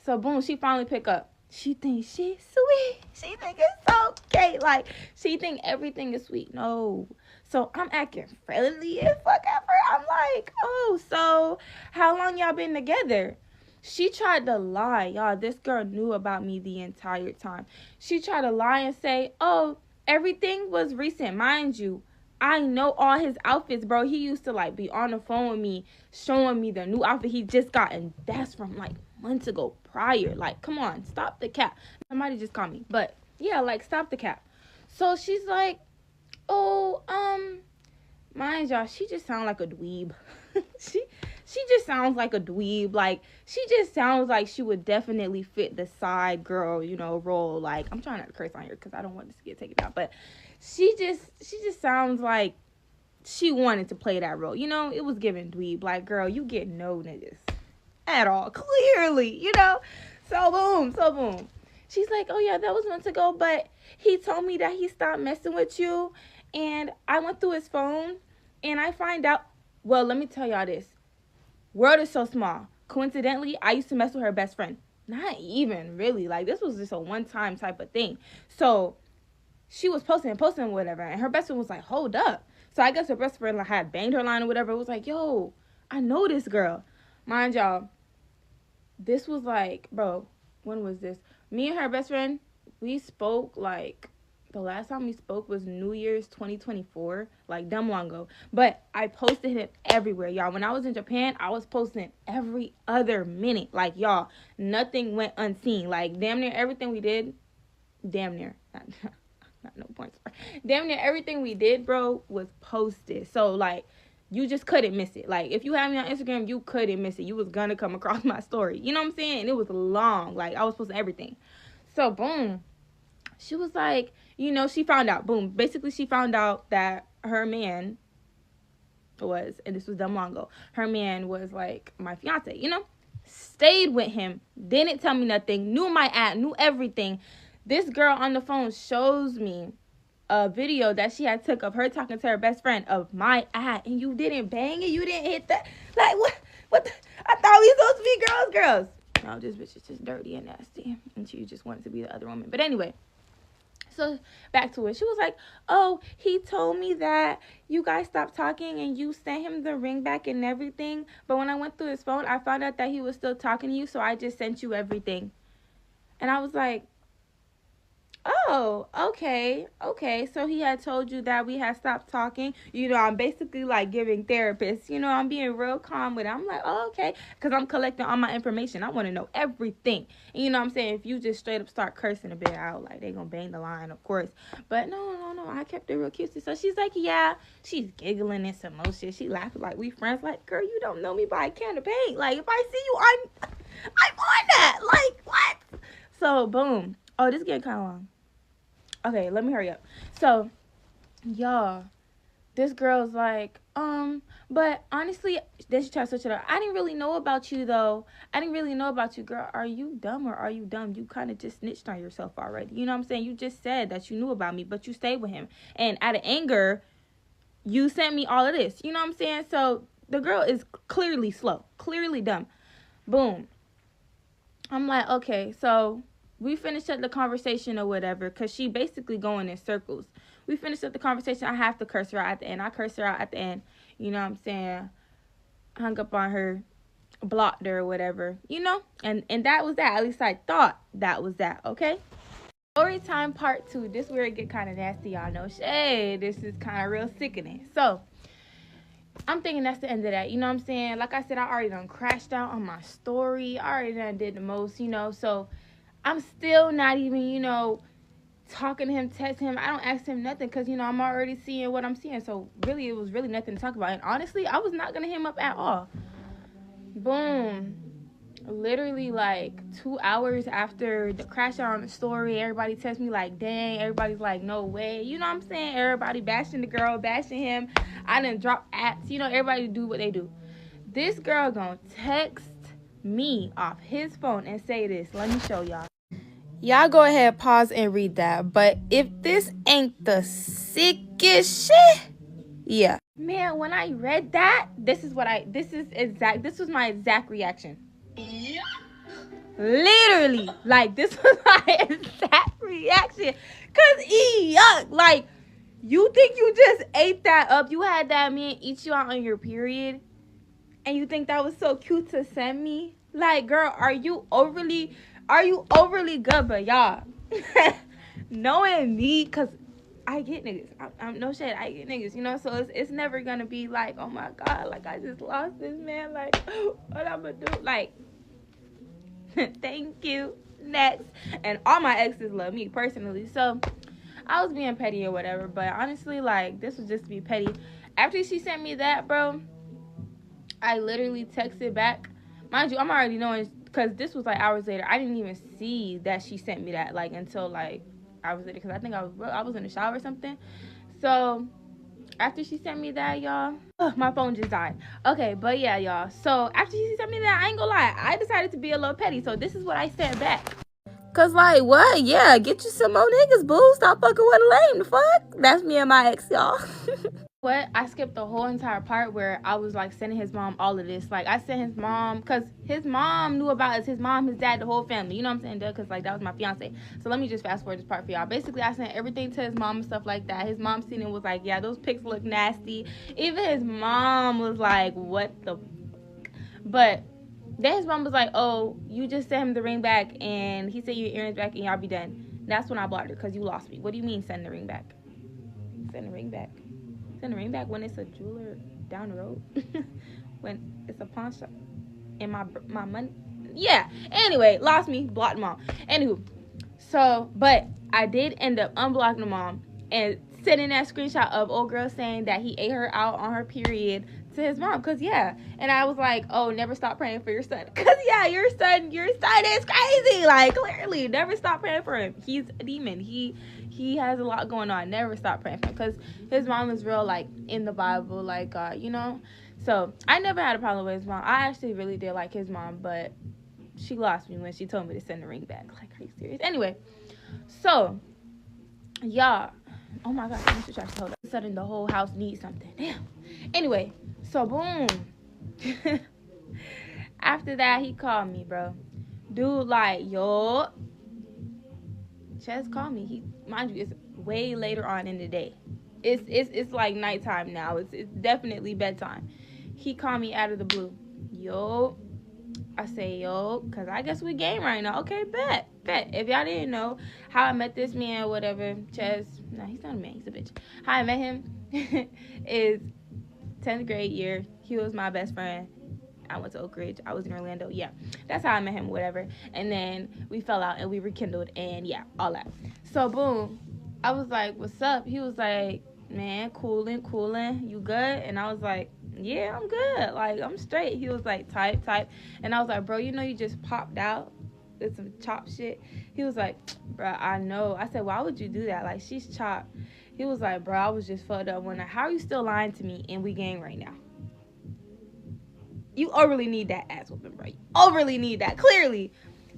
So, boom, she finally picked up. She thinks she's sweet. She think it's okay. Like, she think everything is sweet. No. So, I'm acting friendly as fuck at her. I'm like, oh, so how long y'all been together? She tried to lie. Y'all, this girl knew about me the entire time. She tried to lie and say, oh, everything was recent. Mind you, I know all his outfits, bro. He used to, like, be on the phone with me, showing me the new outfit he just got. And that's from, like, months ago prior. Like, come on, stop the cap. Somebody just called me. But, yeah, like, stop the cap. So she's like, oh, mind y'all, she just sounds like a dweeb. She just sounds like a dweeb. Like, she just sounds like she would definitely fit the side girl, you know, role. Like, I'm trying not to curse on here because I don't want this to get taken out. But she just sounds like she wanted to play that role. You know, it was giving dweeb. Like, girl, you get no niggas at all. Clearly, you know. So boom. She's like, oh, yeah, that was months ago. But he told me that he stopped messing with you. And I went through his phone. And I find out, well, let me tell y'all this. World is so small. Coincidentally, I used to mess with her best friend. Not even really. Like, this was just a one-time type of thing. So she was posting whatever. And her best friend was like, hold up. So I guess her best friend had banged her line or whatever. It was like, yo, I know this girl. Mind y'all, this was like, bro, when was this? Me and her best friend, we spoke like the last time we spoke was New Year's 2024, like dumb long ago. But I posted him everywhere, y'all. When I was in Japan, I was posting every other minute. Like, y'all, nothing went unseen. Like, damn near everything we did, damn near, not no points. Damn near everything we did, bro, was posted. So, like, you just couldn't miss it. Like, if you had me on Instagram, you couldn't miss it. You was gonna come across my story. You know what I'm saying? And it was long. Like, I was posting everything. So, boom. She was like, you know, she found out. Boom. Basically, she found out that her man was, and this was dumb long ago, her man was, like, my fiance, you know? Stayed with him. Didn't tell me nothing. Knew my ad. Knew everything. This girl on the phone shows me a video that she had took of her talking to her best friend of my ad, and you didn't bang it, you didn't hit that. Like, what I thought we supposed to be girls. No, this bitch is just dirty and nasty, and she just wanted to be the other woman. But anyway, so back to it. She was like, oh, he told me that you guys stopped talking and you sent him the ring back and everything, but when I went through his phone, I found out that he was still talking to you, so I just sent you everything. And I was like, oh, okay. So he had told you that we had stopped talking. You know, I'm basically like giving therapists. You know, I'm being real calm with it. I'm like, oh, okay. Because I'm collecting all my information. I want to know everything. And you know what I'm saying? If you just straight up start cursing a bit out, like they going to bang the line, of course. But no. I kept it real cutesy. So she's like, yeah. She's giggling and some more shit. She laughing like we friends. Like, girl, you don't know me by a can of paint. Like, if I see you, I'm on that. Like, what? So, boom. Oh, this is getting kind of long. Okay, let me hurry up. So, y'all, this girl's like, but honestly, then she tried to switch it up. I didn't really know about you, though. I didn't really know about you, girl. Are you dumb or are you dumb? You kind of just snitched on yourself already. You know what I'm saying? You just said that you knew about me, but you stayed with him. And out of anger, you sent me all of this. You know what I'm saying? So, the girl is clearly slow, clearly dumb. Boom. I'm like, okay, so we finished up the conversation or whatever, because she basically going in circles. We finished up the conversation. I have to curse her out at the end. I curse her out at the end. You know what I'm saying? Hung up on her, blocked her or whatever, you know? And that was that. At least I thought that was that, okay? Story time part 2. This where it get kind of nasty, y'all know. Hey, this is kind of real sickening. So, I'm thinking that's the end of that. You know what I'm saying? Like I said, I already done crashed out on my story. I already done did the most, you know? So, I'm still not even, you know, talking to him, texting him. I don't ask him nothing because, you know, I'm already seeing what I'm seeing. So, really, it was really nothing to talk about. And honestly, I was not going to hit him up at all. Boom. Literally, like, 2 hours after the crash out on the story, everybody texts me like, dang. Everybody's like, no way. You know what I'm saying? Everybody bashing the girl, bashing him. I done drop apps. You know, everybody do what they do. This girl gonna text me off his phone and say this. Let me show y'all. Y'all go ahead, pause and read that. But if this ain't the sickest shit, yeah. Man, when I read that, this was my exact reaction. Literally, like, this was my exact reaction. Cause yuck, like, you think you just ate that up? You had that man eat you out on your period, and you think that was so cute to send me? Like, girl, are you overly good? But y'all, knowing me, cause I get niggas. I'm no shade. I get niggas, you know. So it's never gonna be like, oh my god, like I just lost this man. Like, what I'm gonna do? Like, thank you. Next. And all my exes love me personally. So I was being petty or whatever. But honestly, like, this was just to be petty. After she sent me that, bro, I literally texted back. Mind you, I'm already knowing, because this was like hours later. I didn't even see that she sent me that, like, until like hours later, because I think I was in the shower or something. So after she sent me that, y'all, my phone just died. Okay, but yeah, y'all. So after she sent me that, I ain't gonna lie, I decided to be a little petty. So this is what I sent back. Cause like, what? Yeah, get you some more niggas, boo. Stop fucking with a lame. The fuck? That's me and my ex, y'all. What? I skipped the whole entire part where I was like sending his mom all of this. Like, I sent his mom, because his mom knew about us. His mom, his dad, the whole family. You know what I'm saying? Because like, that was my fiance. So let me just fast forward this part for y'all. Basically, I sent everything to his mom and stuff like that. His mom seen it, was like, yeah, those pics look nasty. Even his mom was like, what the f-? But Then his mom was like, oh, you just sent him the ring back and he sent you your earrings back and y'all be done. That's when I blocked her because you lost me. What do you mean send the ring back? Send the ring back. Send the ring back when it's a jeweler down the road. When it's a pawn shop. And my money. Yeah. Anyway, lost me, blocked mom. Anywho. So, but I did end up unblocking the mom and sending that screenshot of old girl saying that he ate her out on her period to his mom. Cause yeah, and I was like, oh, never stop praying for your son. Cause yeah, your son is crazy. Like clearly, never stop praying for him. He's a demon. He has a lot going on. Never stop praying for him. Cause his mom is real like in the Bible, like you know. So I never had a problem with his mom. I actually really did like his mom, but she lost me when she told me to send the ring back. Like, are you serious? Anyway, so y'all. Oh my gosh, Mr. Trash, hold up. Suddenly the whole house needs something. Damn. Anyway, so boom. After that, he called me, bro. Dude, like, yo. Chess called me. He, mind you, it's way later on in the day. It's like nighttime now. It's definitely bedtime. He called me out of the blue. Yo. I say, yo, because I guess we game right now. Okay, bet. If y'all didn't know how I met this man, whatever, Chess, no, he's not a man, he's a bitch. How I met him is 10th grade year. He was my best friend. I went to Oak Ridge. I was in Orlando. Yeah, that's how I met him, whatever. And then we fell out and we rekindled and yeah, all that. So, boom. I was like, what's up? He was like, man, cooling. You good? And I was like, yeah, I'm good. Like, I'm straight. He was like, type. And I was like, bro, you know you just popped out with some chop shit? He was like, bro, I know. I said, why would you do that? Like, she's chopped. He was like, bro, I was just fucked up one night. How are you still lying to me and we gang right now? You overly need that ass whooping, bro. You overly need that, clearly.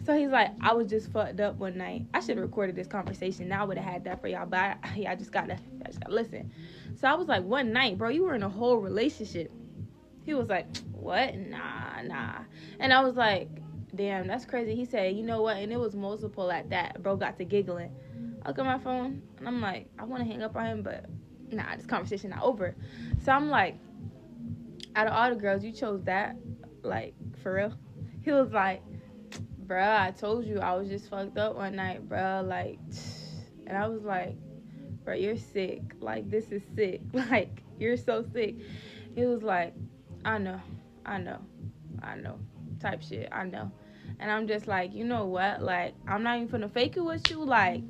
So he's like, I was just fucked up one night. I should have recorded this conversation. Now I would have had that for y'all, but I just gotta listen. So I was like, one night, bro, you were in a whole relationship. He was like, what? Nah. And I was like, damn, that's crazy. He said, you know what? And it was multiple at that. Bro got to giggling. I look at my phone, and I'm like, I want to hang up on him, but nah, this conversation not over. So I'm like, out of all the girls, you chose that? Like, for real? He was like, bruh, I told you I was just fucked up one night, bruh. Like, and I was like, bruh, you're sick. Like, this is sick. Like, you're so sick. He was like, I know. Type shit, I know. And I'm just like, you know what? Like, I'm not even finna fake it with you. Like,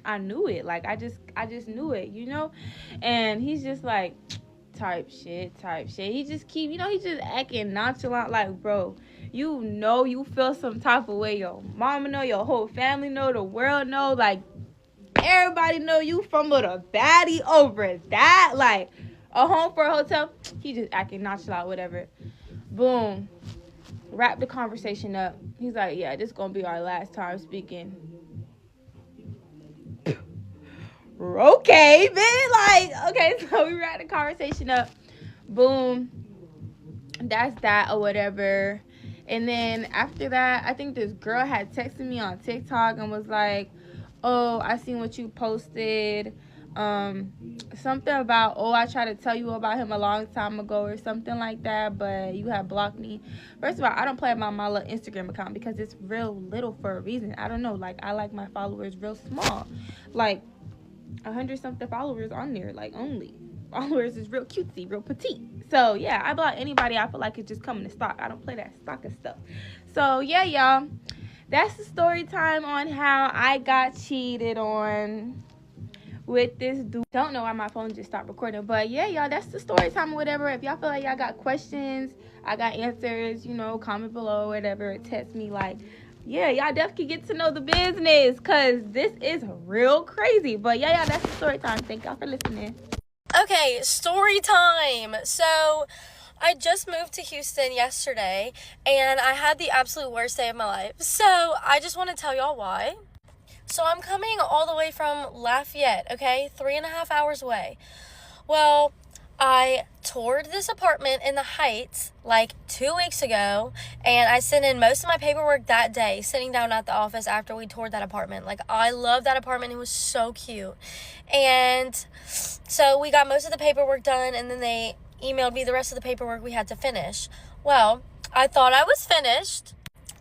I knew it. Like, I just knew it, you know? And he's just like, type shit. He just keep, he's just acting nonchalant. Like, bro, you feel some type of way. Your mama know, your whole family know, the world know. Like, everybody know you from with a baddie over that. Like, a home for a hotel. He just acting nonchalant, whatever. Boom. Wrap the conversation up. He's like, yeah, this gonna be our last time speaking. Okay, man. Like, okay, so we wrap the conversation up. Boom. That's that or whatever. And then after that, I think this girl had texted me on TikTok and was like, oh, I seen what you posted. Something about, oh, I tried to tell you about him a long time ago or something like that, but you have blocked me. First of all, I don't play about my little Instagram account because it's real little for a reason. I don't know. Like, I like my followers real small. Like, 100-something followers on there. Like, only. Followers is real cutesy, real petite. So, yeah, I block anybody I feel like is just coming to stock. I don't play that stalker stuff. So, yeah, y'all. That's the story time on how I got cheated on with this dude. Don't know why my phone just stopped recording, but yeah, y'all, that's the story time or whatever. If y'all feel like y'all got questions, I got answers, comment below or whatever, text me. Like, yeah, y'all definitely get to know the business because this is real crazy. But yeah, y'all, that's the story time. Thank y'all for listening. Okay, story time. So I just moved to Houston yesterday and I had the absolute worst day of my life. So I just want to tell y'all why. So I'm coming all the way from Lafayette, okay? 3.5 hours away. Well, I toured this apartment in the Heights like 2 weeks ago, and I sent in most of my paperwork that day, sitting down at the office after we toured that apartment. Like, I love that apartment. It was so cute. And so we got most of the paperwork done, and then they emailed me the rest of the paperwork we had to finish. Well, I thought I was finished.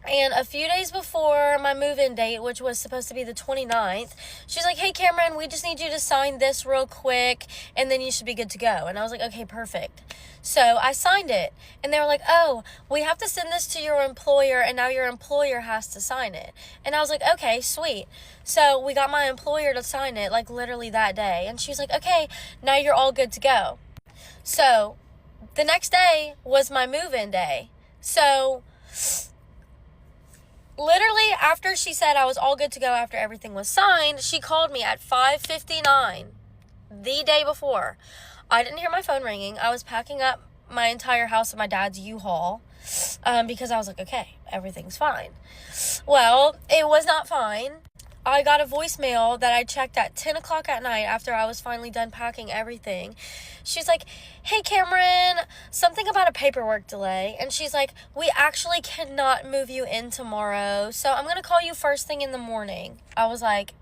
And a few days before my move-in date, which was supposed to be the 29th, she's like, hey, Cameron, we just need you to sign this real quick, and then you should be good to go. And I was like, okay, perfect. So I signed it, and they were like, oh, we have to send this to your employer, and now your employer has to sign it. And I was like, okay, sweet. So we got my employer to sign it, like, literally that day. And she was like, okay, now you're all good to go. So the next day was my move-in day. So literally after she said I was all good to go after everything was signed, she called me at 5:59 the day before. I didn't hear my phone ringing. I was packing up my entire house in my dad's U-Haul because I was like, okay, everything's fine. Well, it was not fine. I got a voicemail that I checked at 10 o'clock at night after I was finally done packing everything. She's like, hey, Cameron, something about a paperwork delay. And she's like, we actually cannot move you in tomorrow, so I'm going to call you first thing in the morning. I was like,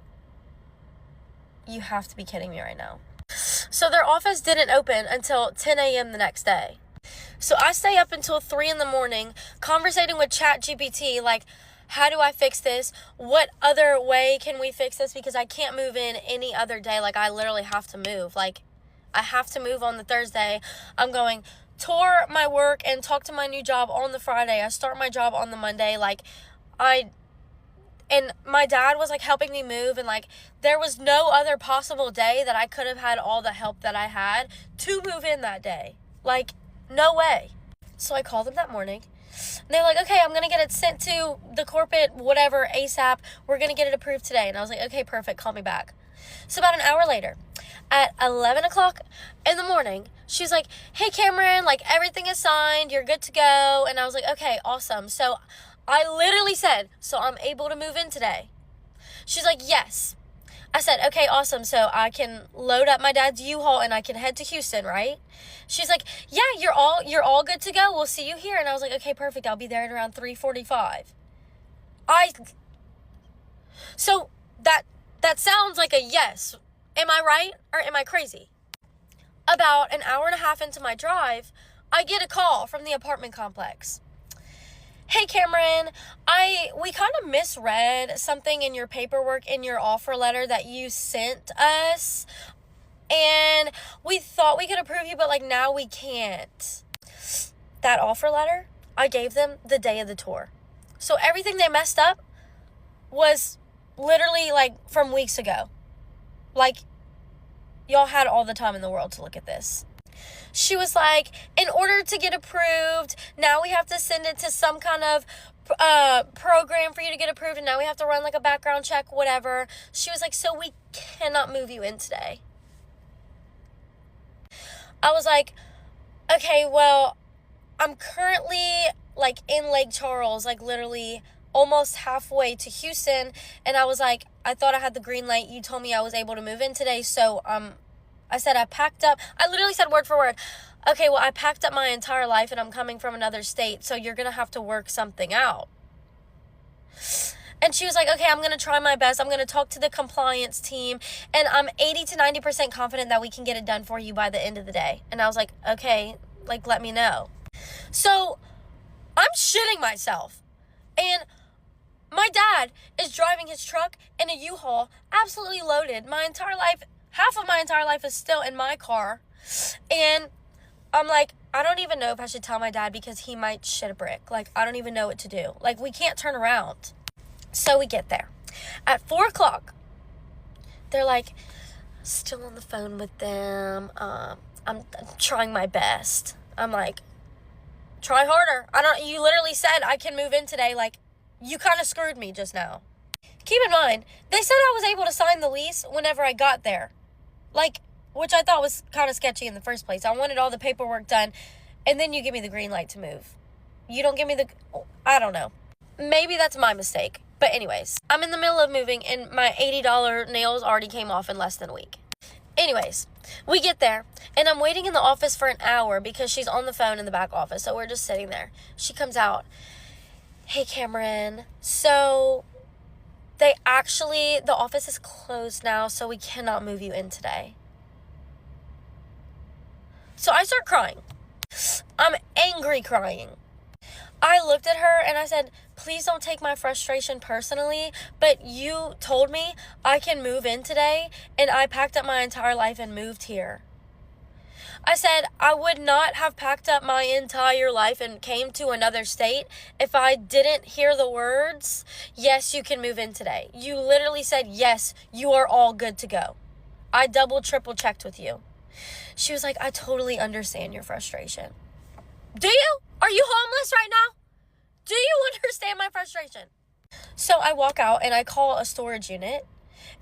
you have to be kidding me right now. So their office didn't open until 10 a.m. the next day. So I stay up until 3 in the morning conversating with ChatGPT, like, how do I fix this? What other way can we fix this? Because I can't move in any other day. Like, I literally have to move. Like, I have to move on the Thursday. I'm going tour my work and talk to my new job on the Friday. I start my job on the Monday. Like, and my dad was, like, helping me move. And, like, there was no other possible day that I could have had all the help that I had to move in that day. Like, no way. So I called them that morning. And they were like, okay, I'm going to get it sent to the corporate whatever ASAP. We're going to get it approved today. And I was like, okay, perfect. Call me back. So about an hour later, at 11 o'clock in the morning, she's like, hey, Cameron, like, everything is signed. You're good to go. And I was like, okay, awesome. So I literally said, so I'm able to move in today. She's like, yes. I said, okay, awesome. So I can load up my dad's U-Haul and I can head to Houston, right? She's like, yeah, you're all good to go. We'll see you here. And I was like, okay, perfect. I'll be there at around 3:45. So that sounds like a yes. Am I right or am I crazy? About an hour and a half into my drive, I get a call from the apartment complex. Hey, Cameron, we kind of misread something in your paperwork in your offer letter that you sent us, and we thought we could approve you, but, like, now we can't. That offer letter, I gave them the day of the tour. So everything they messed up was literally, like, from weeks ago. Like, y'all had all the time in the world to look at this. She was like, in order to get approved, now we have to send it to some kind of program for you to get approved, and now we have to run, like, a background check, whatever. She was like, so we cannot move you in today. I was like, okay, well, I'm currently, like, in Lake Charles, like, literally almost halfway to Houston, and I was like, I thought I had the green light. You told me I was able to move in today, so I said I packed up. I literally said word for word, okay, well, I packed up my entire life and I'm coming from another state, so you're going to have to work something out. And she was like, okay, I'm going to try my best. I'm going to talk to the compliance team, and I'm 80 to 90% confident that we can get it done for you by the end of the day. And I was like, okay, like, let me know. So I'm shitting myself. And my dad is driving his truck in a U-Haul, absolutely loaded. My entire life, half of my entire life is still in my car. And I'm like, I don't even know if I should tell my dad because he might shit a brick. Like, I don't even know what to do. Like, we can't turn around. So we get there. At 4 o'clock, they're like, still on the phone with them. I'm trying my best. I'm like, try harder. You literally said I can move in today. Like, you kind of screwed me just now. Keep in mind, they said I was able to sign the lease whenever I got there. Like, which I thought was kind of sketchy in the first place. I wanted all the paperwork done, and then you give me the green light to move. You don't give me I don't know. Maybe that's my mistake. But anyways, I'm in the middle of moving, and my $80 nails already came off in less than a week. Anyways, we get there, and I'm waiting in the office for an hour because she's on the phone in the back office, so we're just sitting there. She comes out. Hey, Cameron. So the office is closed now, so we cannot move you in today. So I start crying. I'm angry crying. I looked at her and I said, please don't take my frustration personally, but you told me I can move in today, and I packed up my entire life and moved here. I said, I would not have packed up my entire life and came to another state if I didn't hear the words, yes, you can move in today. You literally said, yes, you are all good to go. I double, triple checked with you. She was like, I totally understand your frustration. Do you? Are you homeless right now? Do you understand my frustration? So I walk out and I call a storage unit,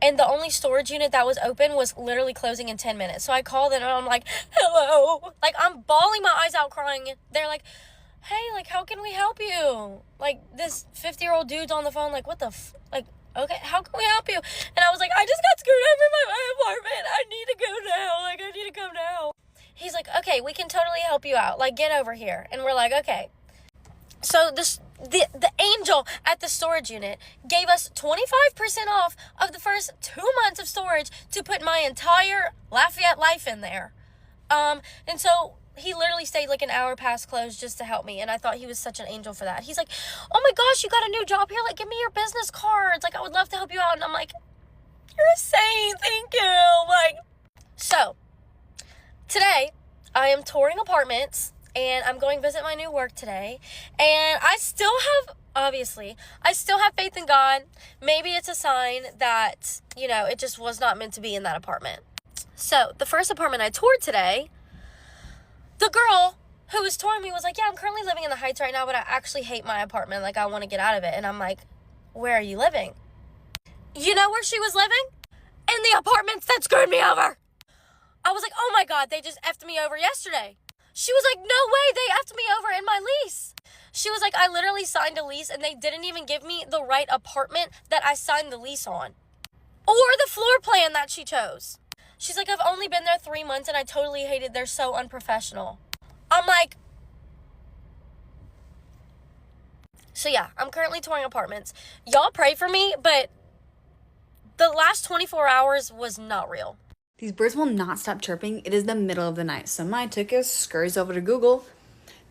and the only storage unit that was open was literally closing in 10 minutes. So I called and I'm like, hello. Like, I'm bawling my eyes out crying. They're like, hey, like, how can we help you? Like, this 50-year-old dude's on the phone, like, what the like, okay, how can we help you? And I was like, I just got screwed over by my apartment. I need to go now. Like, I need to come now. He's like, okay, we can totally help you out. Like, get over here. And we're like, okay. So the angel at the storage unit gave us 25% off of the first 2 months of storage to put my entire Lafayette life in there. And so he literally stayed like an hour past close just to help me, and I thought he was such an angel for that. He's like, oh my gosh, you got a new job here, like, give me your business cards, like, I would love to help you out. And I'm like, you're a saint, thank you. Like, so today I am touring apartments, and I'm going to visit my new work today, and I still have faith in God. Maybe it's a sign that, you know, it just was not meant to be in that apartment. So the first apartment I toured today, the girl who was touring me was like, yeah, I'm currently living in the Heights right now, but I actually hate my apartment. Like, I want to get out of it. And I'm like, where are you living? You know where she was living? In the apartments that screwed me over. I was like, oh my God, they just effed me over yesterday. She was like, no way, they effed me over in my lease. She was like, I literally signed a lease and they didn't even give me the right apartment that I signed the lease on, or the floor plan that she chose. She's like, I've only been there 3 months and I totally hate it. They're so unprofessional. I'm like, so yeah, I'm currently touring apartments. Y'all pray for me, but the last 24 hours was not real. These birds will not stop chirping. It is the middle of the night, so my ticket scurries over to Google.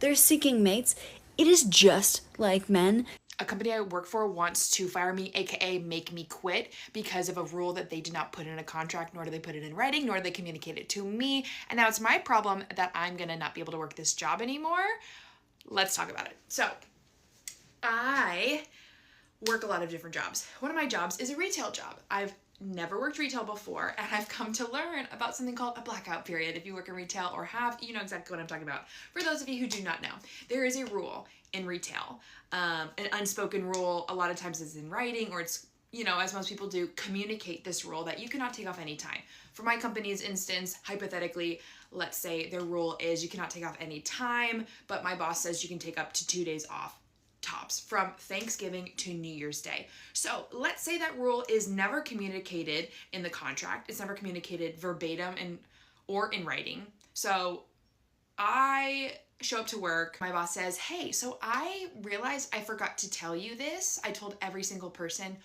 They're seeking mates. It is just like men. A company I work for wants to fire me, aka make me quit, because of a rule that they did not put in a contract, nor do they put it in writing, nor do they communicate it to me. And now it's my problem that I'm gonna not be able to work this job anymore. Let's talk about it. So, I work a lot of different jobs. One of my jobs is a retail job. I've never worked retail before, and I've come to learn about something called a blackout period. If you work in retail or have, you know exactly what I'm talking about. For those of you who do not know, there is a rule in retail, an unspoken rule. A lot of times it's in writing, or it's, you know, as most people do, communicate this rule that you cannot take off any time. For my company's instance, hypothetically, let's say their rule is you cannot take off any time, but my boss says you can take up to 2 days off tops, from Thanksgiving to New Year's Day. So let's say that rule is never communicated in the contract. It's never communicated verbatim or in writing. So I show up to work. My boss says, hey, so I realized I forgot to tell you this. I told every single person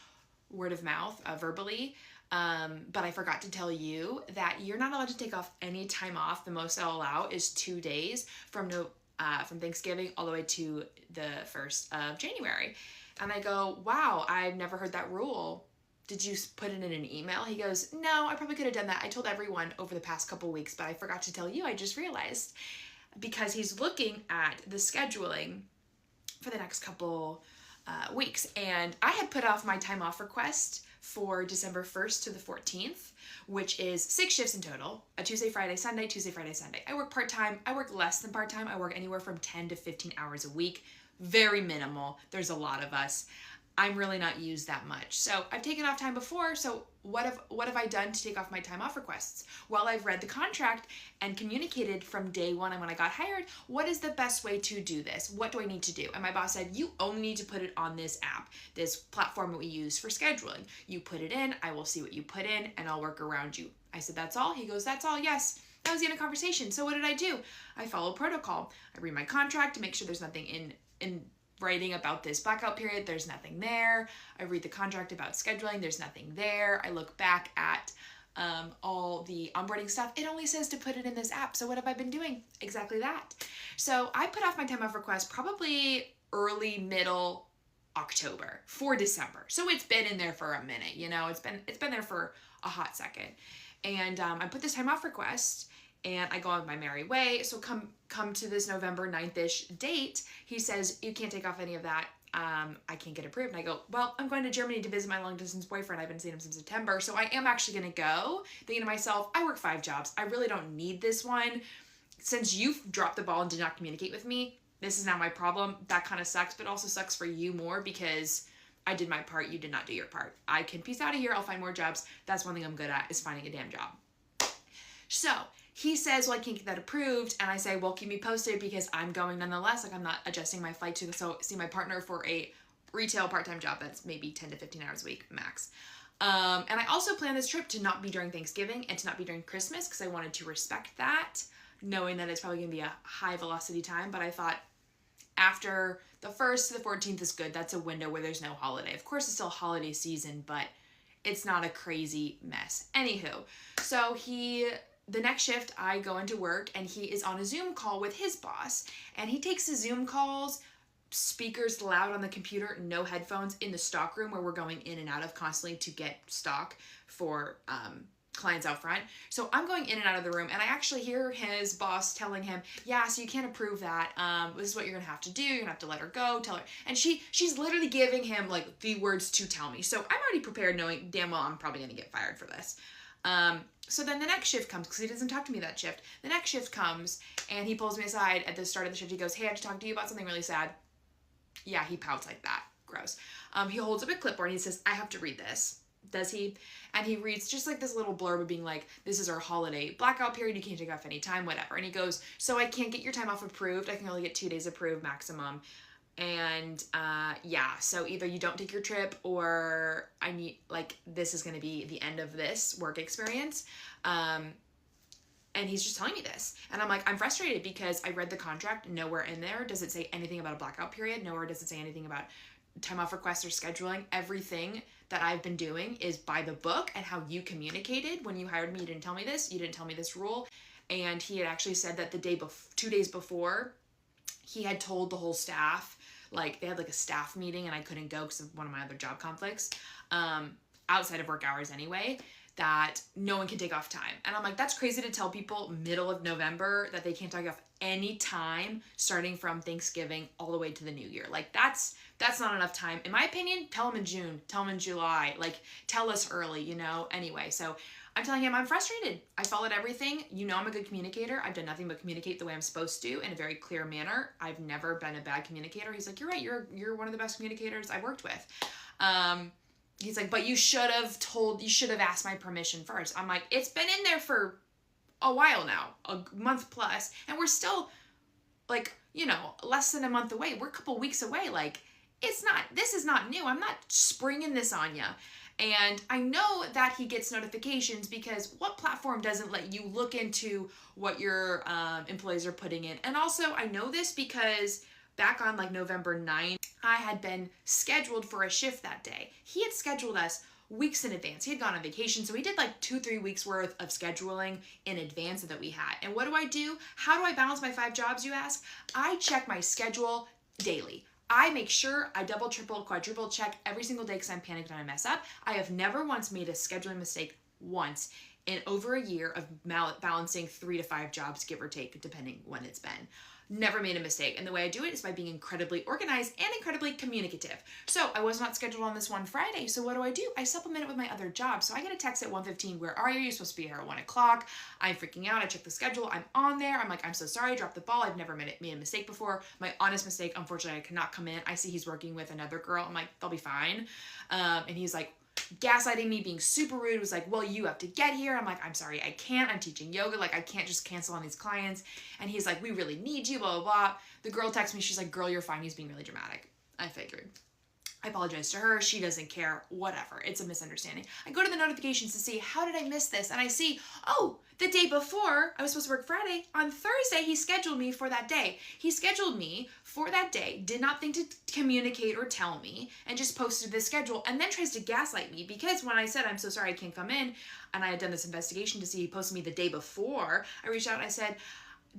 word of mouth, verbally, but I forgot to tell you that you're not allowed to take off any time off. The most I'll allow is 2 days from Thanksgiving all the way to the 1st of January. And I go, wow, I've never heard that rule. Did you put it in an email? He goes, no, I probably could have done that. I told everyone over the past couple weeks, but I forgot to tell you. I just realized, because he's looking at the scheduling for the next couple weeks. And I had put off my time off request for December 1st to the 14th, which is 6 shifts in total, a Tuesday, Friday, Sunday, Tuesday, Friday, Sunday. I work part-time. I work less than part-time. I work anywhere from 10 to 15 hours a week. Very minimal. There's a lot of us. I'm really not used that much. So I've taken off time before. So what have I done to take off my time off requests? Well, I've read the contract and communicated from day one and when I got hired, what is the best way to do this? What do I need to do? And my boss said, you only need to put it on this app, this platform that we use for scheduling. You put it in, I will see what you put in, and I'll work around you. I said, that's all? He goes, that's all, yes. That was the end of conversation. So what did I do? I followed protocol. I read my contract to make sure there's nothing in writing about this blackout period. There's nothing there. I read the contract about scheduling. There's nothing there. I look back at all the onboarding stuff. It only says to put it in this app. So what have I been doing? Exactly that. So I put off my time off request probably early, middle October for December. So it's been in there for a minute, you know, it's been there for a hot second. And I put this time off request and I go on my merry way. So come to this November 9th-ish date, he says, you can't take off any of that. I can't get approved. And I go, well, I'm going to Germany to visit my long distance boyfriend. I haven't seen him since September. So I am actually going to go, thinking to myself, I work 5 jobs. I really don't need this one. Since you've dropped the ball and did not communicate with me, this is now my problem. That kind of sucks, but also sucks for you more because I did my part. You did not do your part. I can peace out of here. I'll find more jobs. That's one thing I'm good at, is finding a damn job. So he says, well, I can't get that approved. And I say, well, keep me posted because I'm going nonetheless. Like, I'm not adjusting my flight to see my partner for a retail part-time job that's maybe 10 to 15 hours a week max. And I also planned this trip to not be during Thanksgiving and to not be during Christmas because I wanted to respect that, knowing that it's probably going to be a high velocity time. But I thought after the 1st to the 14th is good. That's a window where there's no holiday. Of course, it's still holiday season, but it's not a crazy mess. Anywho, so the next shift, I go into work and he is on a Zoom call with his boss. And he takes his Zoom calls, speakers loud on the computer, no headphones, in the stock room where we're going in and out of constantly to get stock for clients out front. So I'm going in and out of the room and I actually hear his boss telling him, yeah, so you can't approve that. This is what you're gonna have to do. You're gonna have to let her go, tell her. And she's literally giving him like the words to tell me. So I'm already prepared knowing damn well I'm probably gonna get fired for this. So then the next shift comes because he doesn't talk to me that shift. The next shift comes and he pulls me aside at the start of the shift. He goes, hey, I have to talk to you about something really sad. Yeah, he pouts like that. Gross. He holds up a clipboard and he says, I have to read this. Does he? And he reads just like this little blurb of being like, this is our holiday blackout period. You can't take off any time, whatever. And he goes, so I can't get your time off approved. I can only get 2 days approved maximum. And yeah, so either you don't take your trip or I need, like, this is going to be the end of this work experience. And he's just telling me this. And I'm like, I'm frustrated because I read the contract. Nowhere in there does it say anything about a blackout period. Nowhere does it say anything about time off requests or scheduling. Everything that I've been doing is by the book and how you communicated. When you hired me, you didn't tell me this. You didn't tell me this rule. And he had actually said that 2 days before, he had told the whole staff, like, they had like a staff meeting and I couldn't go because of one of my other job conflicts, outside of work hours anyway, that no one can take off time. And I'm like, that's crazy to tell people middle of November that they can't take off any time starting from Thanksgiving all the way to the new year. Like, that's not enough time. In my opinion, tell them in June, tell them in July, like, tell us early, you know? Anyway, so I'm telling him I'm frustrated. I followed everything. You know I'm a good communicator. I've done nothing but communicate the way I'm supposed to in a very clear manner. I've never been a bad communicator. He's like, you're right. You're one of the best communicators I've worked with. He's like, but you should have asked my permission first. I'm like, it's been in there for a while now, a month plus, and we're still like, you know, less than a month away. We're a couple weeks away. Like, this is not new. I'm not springing this on you. And I know that he gets notifications because what platform doesn't let you look into what your employees are putting in? And also I know this because back on like November 9th, I had been scheduled for a shift that day. He had scheduled us weeks in advance. He had gone on vacation. So he did like 2-3 weeks worth of scheduling in advance that we had. And what do? How do I balance my 5 jobs, you ask? I check my schedule daily. I make sure I double, triple, quadruple check every single day because I'm panicked and I mess up. I have never once made a scheduling mistake once in over a year of balancing 3 to 5 jobs, give or take, depending when it's been. Never made a mistake. And the way I do it is by being incredibly organized and incredibly communicative. So I was not scheduled on this one Friday. So what do? I supplement it with my other job. So I get a text at 1:15. Where are you? You're supposed to be here at 1 o'clock. I'm freaking out. I check the schedule. I'm on there. I'm like, I'm so sorry. I dropped the ball. I've never made a mistake before. My honest mistake, unfortunately, I cannot come in. I see he's working with another girl. I'm like, they'll be fine. And he's like, gaslighting me, being super rude, was like, well, you have to get here. I'm like, I'm sorry, I can't. I'm teaching yoga. Like, I can't just cancel on these clients. And he's like, we really need you, blah, blah, blah. The girl texts me. She's like, girl, you're fine. He's being really dramatic. I figured. I apologize to her. She doesn't care. Whatever. It's a misunderstanding. I go to the notifications to see, how did I miss this? And I see, oh, the day before, I was supposed to work Friday. On Thursday, he scheduled me for that day. He scheduled me for that day, did not think to communicate or tell me, and just posted the schedule, and then tries to gaslight me because when I said, I'm so sorry, I can't come in, and I had done this investigation to see he posted me the day before, I reached out and I said,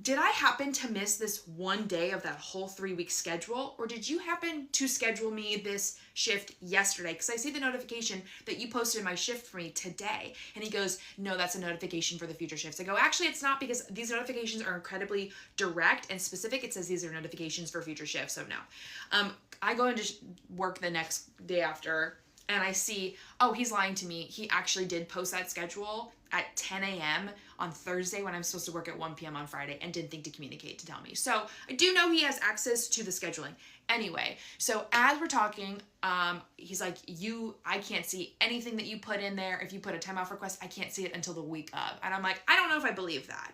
did I happen to miss this one day of that whole 3-week schedule? Or did you happen to schedule me this shift yesterday? Because I see the notification that you posted my shift for me today. And he goes, no, that's a notification for the future shifts. I go, actually, it's not, because these notifications are incredibly direct and specific. It says these are notifications for future shifts. So no. I go into work the next day after, and I see, oh, he's lying to me. He actually did post that schedule at 10 a.m. on Thursday when I'm supposed to work at 1 p.m. on Friday, and didn't think to communicate to tell me. So I do know he has access to the scheduling. Anyway, so as we're talking, he's like, I can't see anything that you put in there. If you put a time off request, I can't see it until the week of. And I'm like, I don't know if I believe that.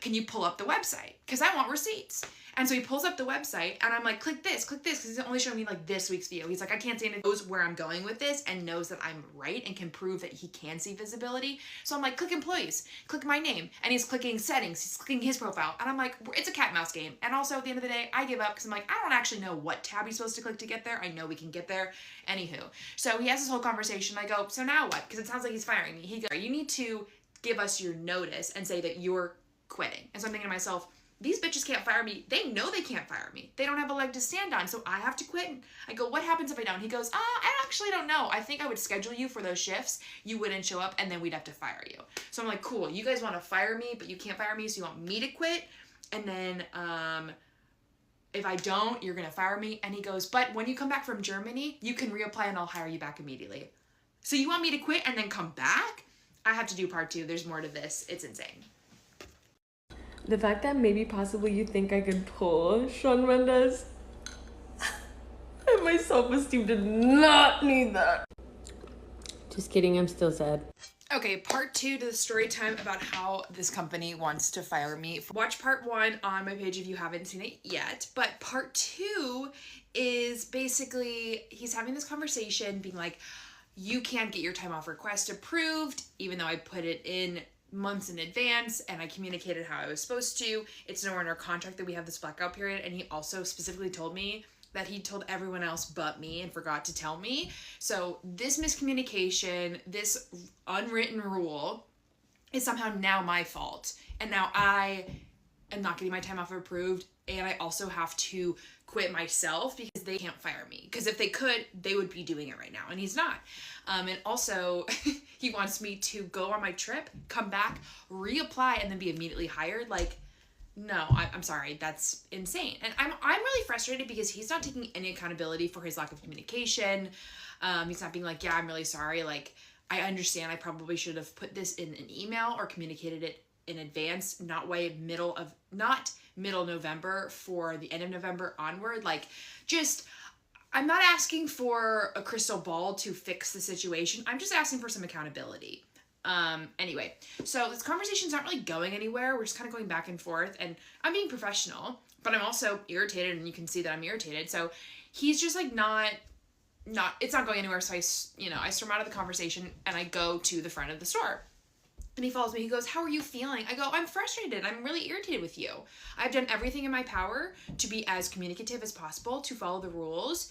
Can you pull up the website? Because I want receipts. And so he pulls up the website, and I'm like, click this, because he's only showing me like this week's view. He's like, I can't see, and it knows where I'm going with this and knows that I'm right and can prove that he can see visibility. So I'm like, click employees, click my name. And he's clicking settings, he's clicking his profile. And I'm like, it's a cat and mouse game. And also at the end of the day, I give up because I'm like, I don't actually know what tab he's supposed to click to get there. I know we can get there. Anywho. So he has this whole conversation. I go, so now what? Because it sounds like he's firing me. He goes, you need to give us your notice and say that you're quitting. And so I'm thinking to myself, these bitches can't fire me. They know they can't fire me. They don't have a leg to stand on, so I have to quit. I go, what happens if I don't? He goes, I actually don't know. I think I would schedule you for those shifts. You wouldn't show up, and then we'd have to fire you. So I'm like, cool. You guys want to fire me, but you can't fire me, so you want me to quit? And then if I don't, you're going to fire me. And he goes, but when you come back from Germany, you can reapply, and I'll hire you back immediately. So you want me to quit and then come back? I have to do part 2. There's more to this. It's insane. The fact that maybe possibly you think I could pull Shawn Mendes, and my self-esteem did not need that. Just kidding, I'm still sad. Okay, part 2 to the story time about how this company wants to fire me. Watch part 1 on my page if you haven't seen it yet. But part 2 is basically he's having this conversation being like, you can't get your time off request approved, even though I put it in months in advance and I communicated how I was supposed to. It's nowhere in our contract that we have this blackout period. And he also specifically told me that he told everyone else but me and forgot to tell me. So this miscommunication, this unwritten rule is somehow now my fault. And now I am not getting my time off approved. And I also have to quit myself because they can't fire me. Because if they could, they would be doing it right now. And he's not. And also, he wants me to go on my trip, come back, reapply, and then be immediately hired. Like, no, I'm sorry. That's insane. And I'm really frustrated because he's not taking any accountability for his lack of communication. He's not being like, yeah, I'm really sorry. Like, I understand I probably should have put this in an email or communicated it in advance, not middle November for the end of November onward. Like, just, I'm not asking for a crystal ball to fix the situation. I'm just asking for some accountability. Anyway, so this conversation's not really going anywhere. We're just kind of going back and forth, and I'm being professional, but I'm also irritated, and you can see that I'm irritated. So he's just like it's not going anywhere. So I storm out of the conversation and I go to the front of the store. And he follows me. He goes, how are you feeling? I go, I'm frustrated. I'm really irritated with you. I've done everything in my power to be as communicative as possible, to follow the rules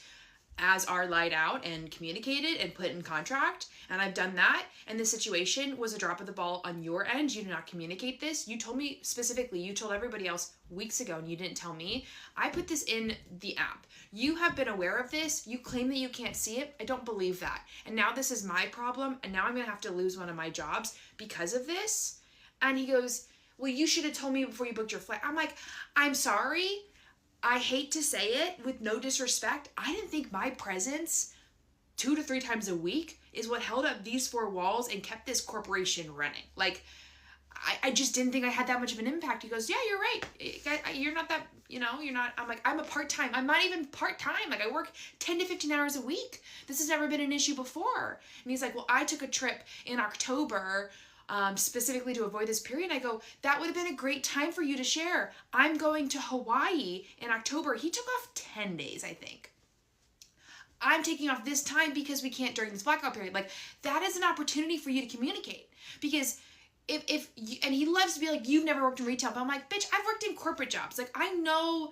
as are laid out and communicated and put in contract. And I've done that. And this situation was a drop of the ball on your end. You did not communicate this. You told me specifically, you told everybody else weeks ago and you didn't tell me. I put this in the app. You have been aware of this. You claim that you can't see it. I don't believe that. And now this is my problem. And now I'm going to have to lose one of my jobs because of this. And he goes, well, you should have told me before you booked your flight. I'm like, I'm sorry. I hate to say it with no disrespect. I didn't think my presence 2 to 3 times a week is what held up these 4 walls and kept this corporation running. Like, I just didn't think I had that much of an impact. He goes, yeah, you're right. You're not that, you're not. I'm like, I'm a part-time. I'm not even part-time. Like, I work 10 to 15 hours a week. This has never been an issue before. And he's like, well, I took a trip in October specifically to avoid this period. I go, that would have been a great time for you to share. I'm going to Hawaii in October. He took off 10 days, I think. I'm taking off this time because we can't during this blackout period. Like, that is an opportunity for you to communicate. Because if you, and he loves to be like, you've never worked in retail, but I'm like, bitch, I've worked in corporate jobs. Like, I know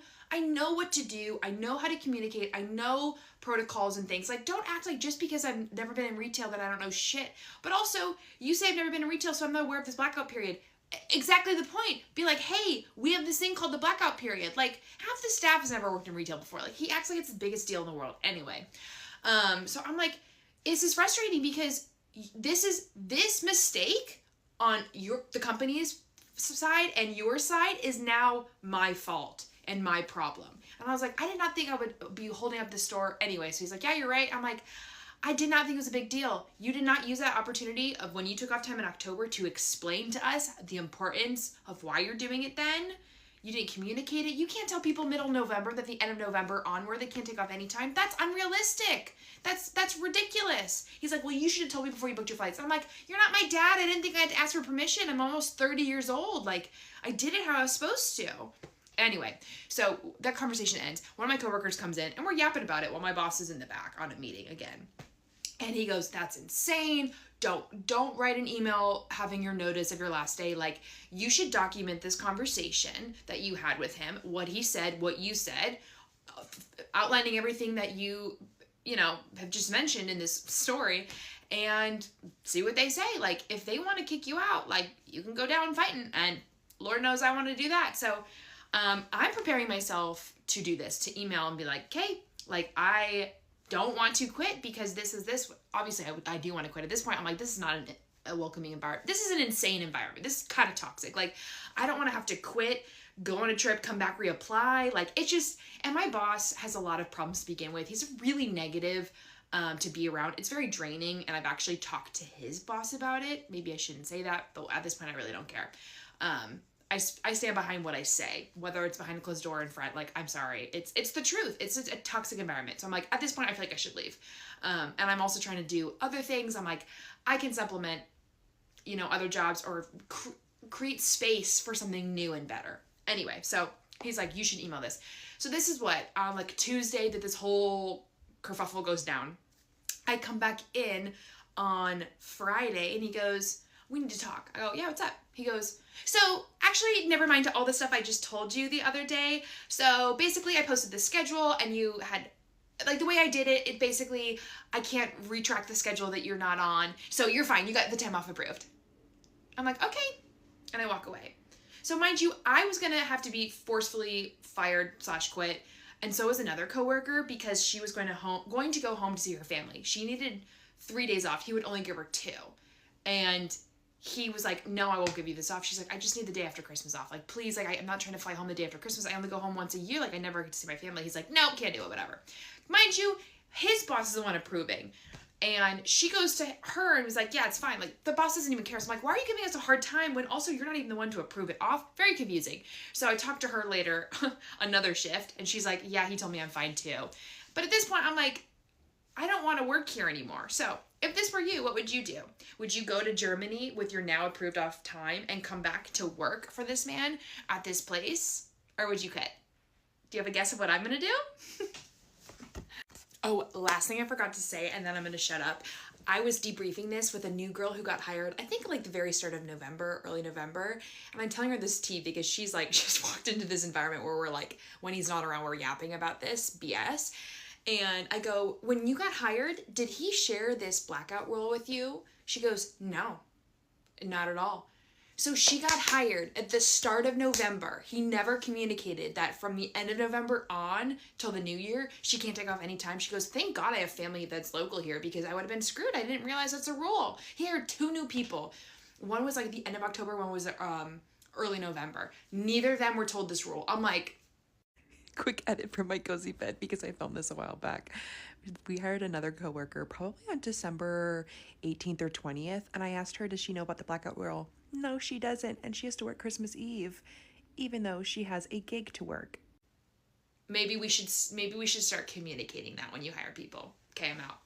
what to do. I know how to communicate. I know protocols and things. Like, don't act like just because I've never been in retail that I don't know shit. But also, you say I've never been in retail, so I'm not aware of this blackout period. Exactly the point. Be like, hey, we have this thing called the blackout period. Like, half the staff has never worked in retail before. Like, he acts like it's the biggest deal in the world. Anyway, so I'm like, this is frustrating because this mistake on the company's side and your side is now my fault and my problem. And I was like, I did not think I would be holding up the store anyway. So he's like, yeah, you're right. I'm like, I did not think it was a big deal. You did not use that opportunity of when you took off time in October to explain to us the importance of why you're doing it then. You didn't communicate it. You can't tell people middle November that the end of November onward they can't take off any time. That's unrealistic. That's ridiculous. He's like, well, you should have told me before you booked your flights. I'm like, you're not my dad. I didn't think I had to ask for permission. I'm almost 30 years old. Like, I did it how I was supposed to. Anyway, so that conversation ends. One of my coworkers comes in and we're yapping about it while my boss is in the back on a meeting again. And he goes, that's insane. Don't write an email having your notice of your last day. Like, you should document this conversation that you had with him, what he said, what you said, outlining everything that you have just mentioned in this story, and see what they say. Like, if they want to kick you out, like, you can go down fighting, and Lord knows I want to do that. So I'm preparing myself to do this, to email and be like, okay, like, I don't want to quit because this. Obviously, I do want to quit. At this point, I'm like, this is not a welcoming environment. This is an insane environment. This is kind of toxic. Like, I don't want to have to quit, go on a trip, come back, reapply. Like, it's just, and my boss has a lot of problems to begin with. He's really negative to be around. It's very draining, and I've actually talked to his boss about it. Maybe I shouldn't say that, but at this point, I really don't care. I stand behind what I say, whether it's behind a closed door or in front. Like, I'm sorry. It's the truth. It's a toxic environment. So I'm like, at this point, I feel like I should leave. And I'm also trying to do other things. I'm like, I can supplement, other jobs or create space for something new and better. Anyway, so he's like, you should email this. So this is what, on like Tuesday that this whole kerfuffle goes down. I come back in on Friday and he goes, we need to talk. I go, yeah, what's up? He goes, so actually, never mind all the stuff I just told you the other day. So basically, I posted the schedule and you had, like, the way I did it, basically, I can't retract the schedule that you're not on. So you're fine. You got the time off approved. I'm like, okay. And I walk away. So mind you, I was going to have to be forcefully fired/quit. And so was another coworker because she was going to go home to see her family. She needed 3 days off. He would only give her 2. And he was like, no, I won't give you this off. She's like, I just need the day after Christmas off. Like, please, like, I'm not trying to fly home the day after Christmas. I only go home once a year. Like, I never get to see my family. He's like, no, can't do it, whatever. Mind you, his boss is the one approving. And she goes to her and was like, yeah, it's fine. Like, the boss doesn't even care. So I'm like, why are you giving us a hard time when also you're not even the one to approve it off? Very confusing. So I talked to her later, another shift, and she's like, yeah, he told me I'm fine too. But at this point, I'm like, I don't want to work here anymore. So if this were you, what would you do? Would you go to Germany with your now approved off time and come back to work for this man at this place? Or would you quit? Do you have a guess of what I'm going to do? Oh, last thing I forgot to say, and then I'm going to shut up. I was debriefing this with a new girl who got hired, I think like the very start of November, early November. And I'm telling her this tea because she's like, just walked into this environment where we're like, when he's not around, we're yapping about this BS. And I go, when you got hired, did he share this blackout rule with you? She goes, no, not at all. So she got hired at the start of November. He never communicated that from the end of November on till the new year, she can't take off any time. She goes, thank God I have family that's local here because I would have been screwed. I didn't realize that's a rule. He hired 2 new people. One was like the end of October, one was early November. Neither of them were told this rule. I'm like, quick edit from my cozy bed because I filmed this a while back. We hired another coworker probably on December 18th or 20th, and I asked her, does she know about the blackout rule? No, she doesn't, and she has to work Christmas Eve, even though she has a gig to work. Maybe we should start communicating that when you hire people. Okay, I'm out.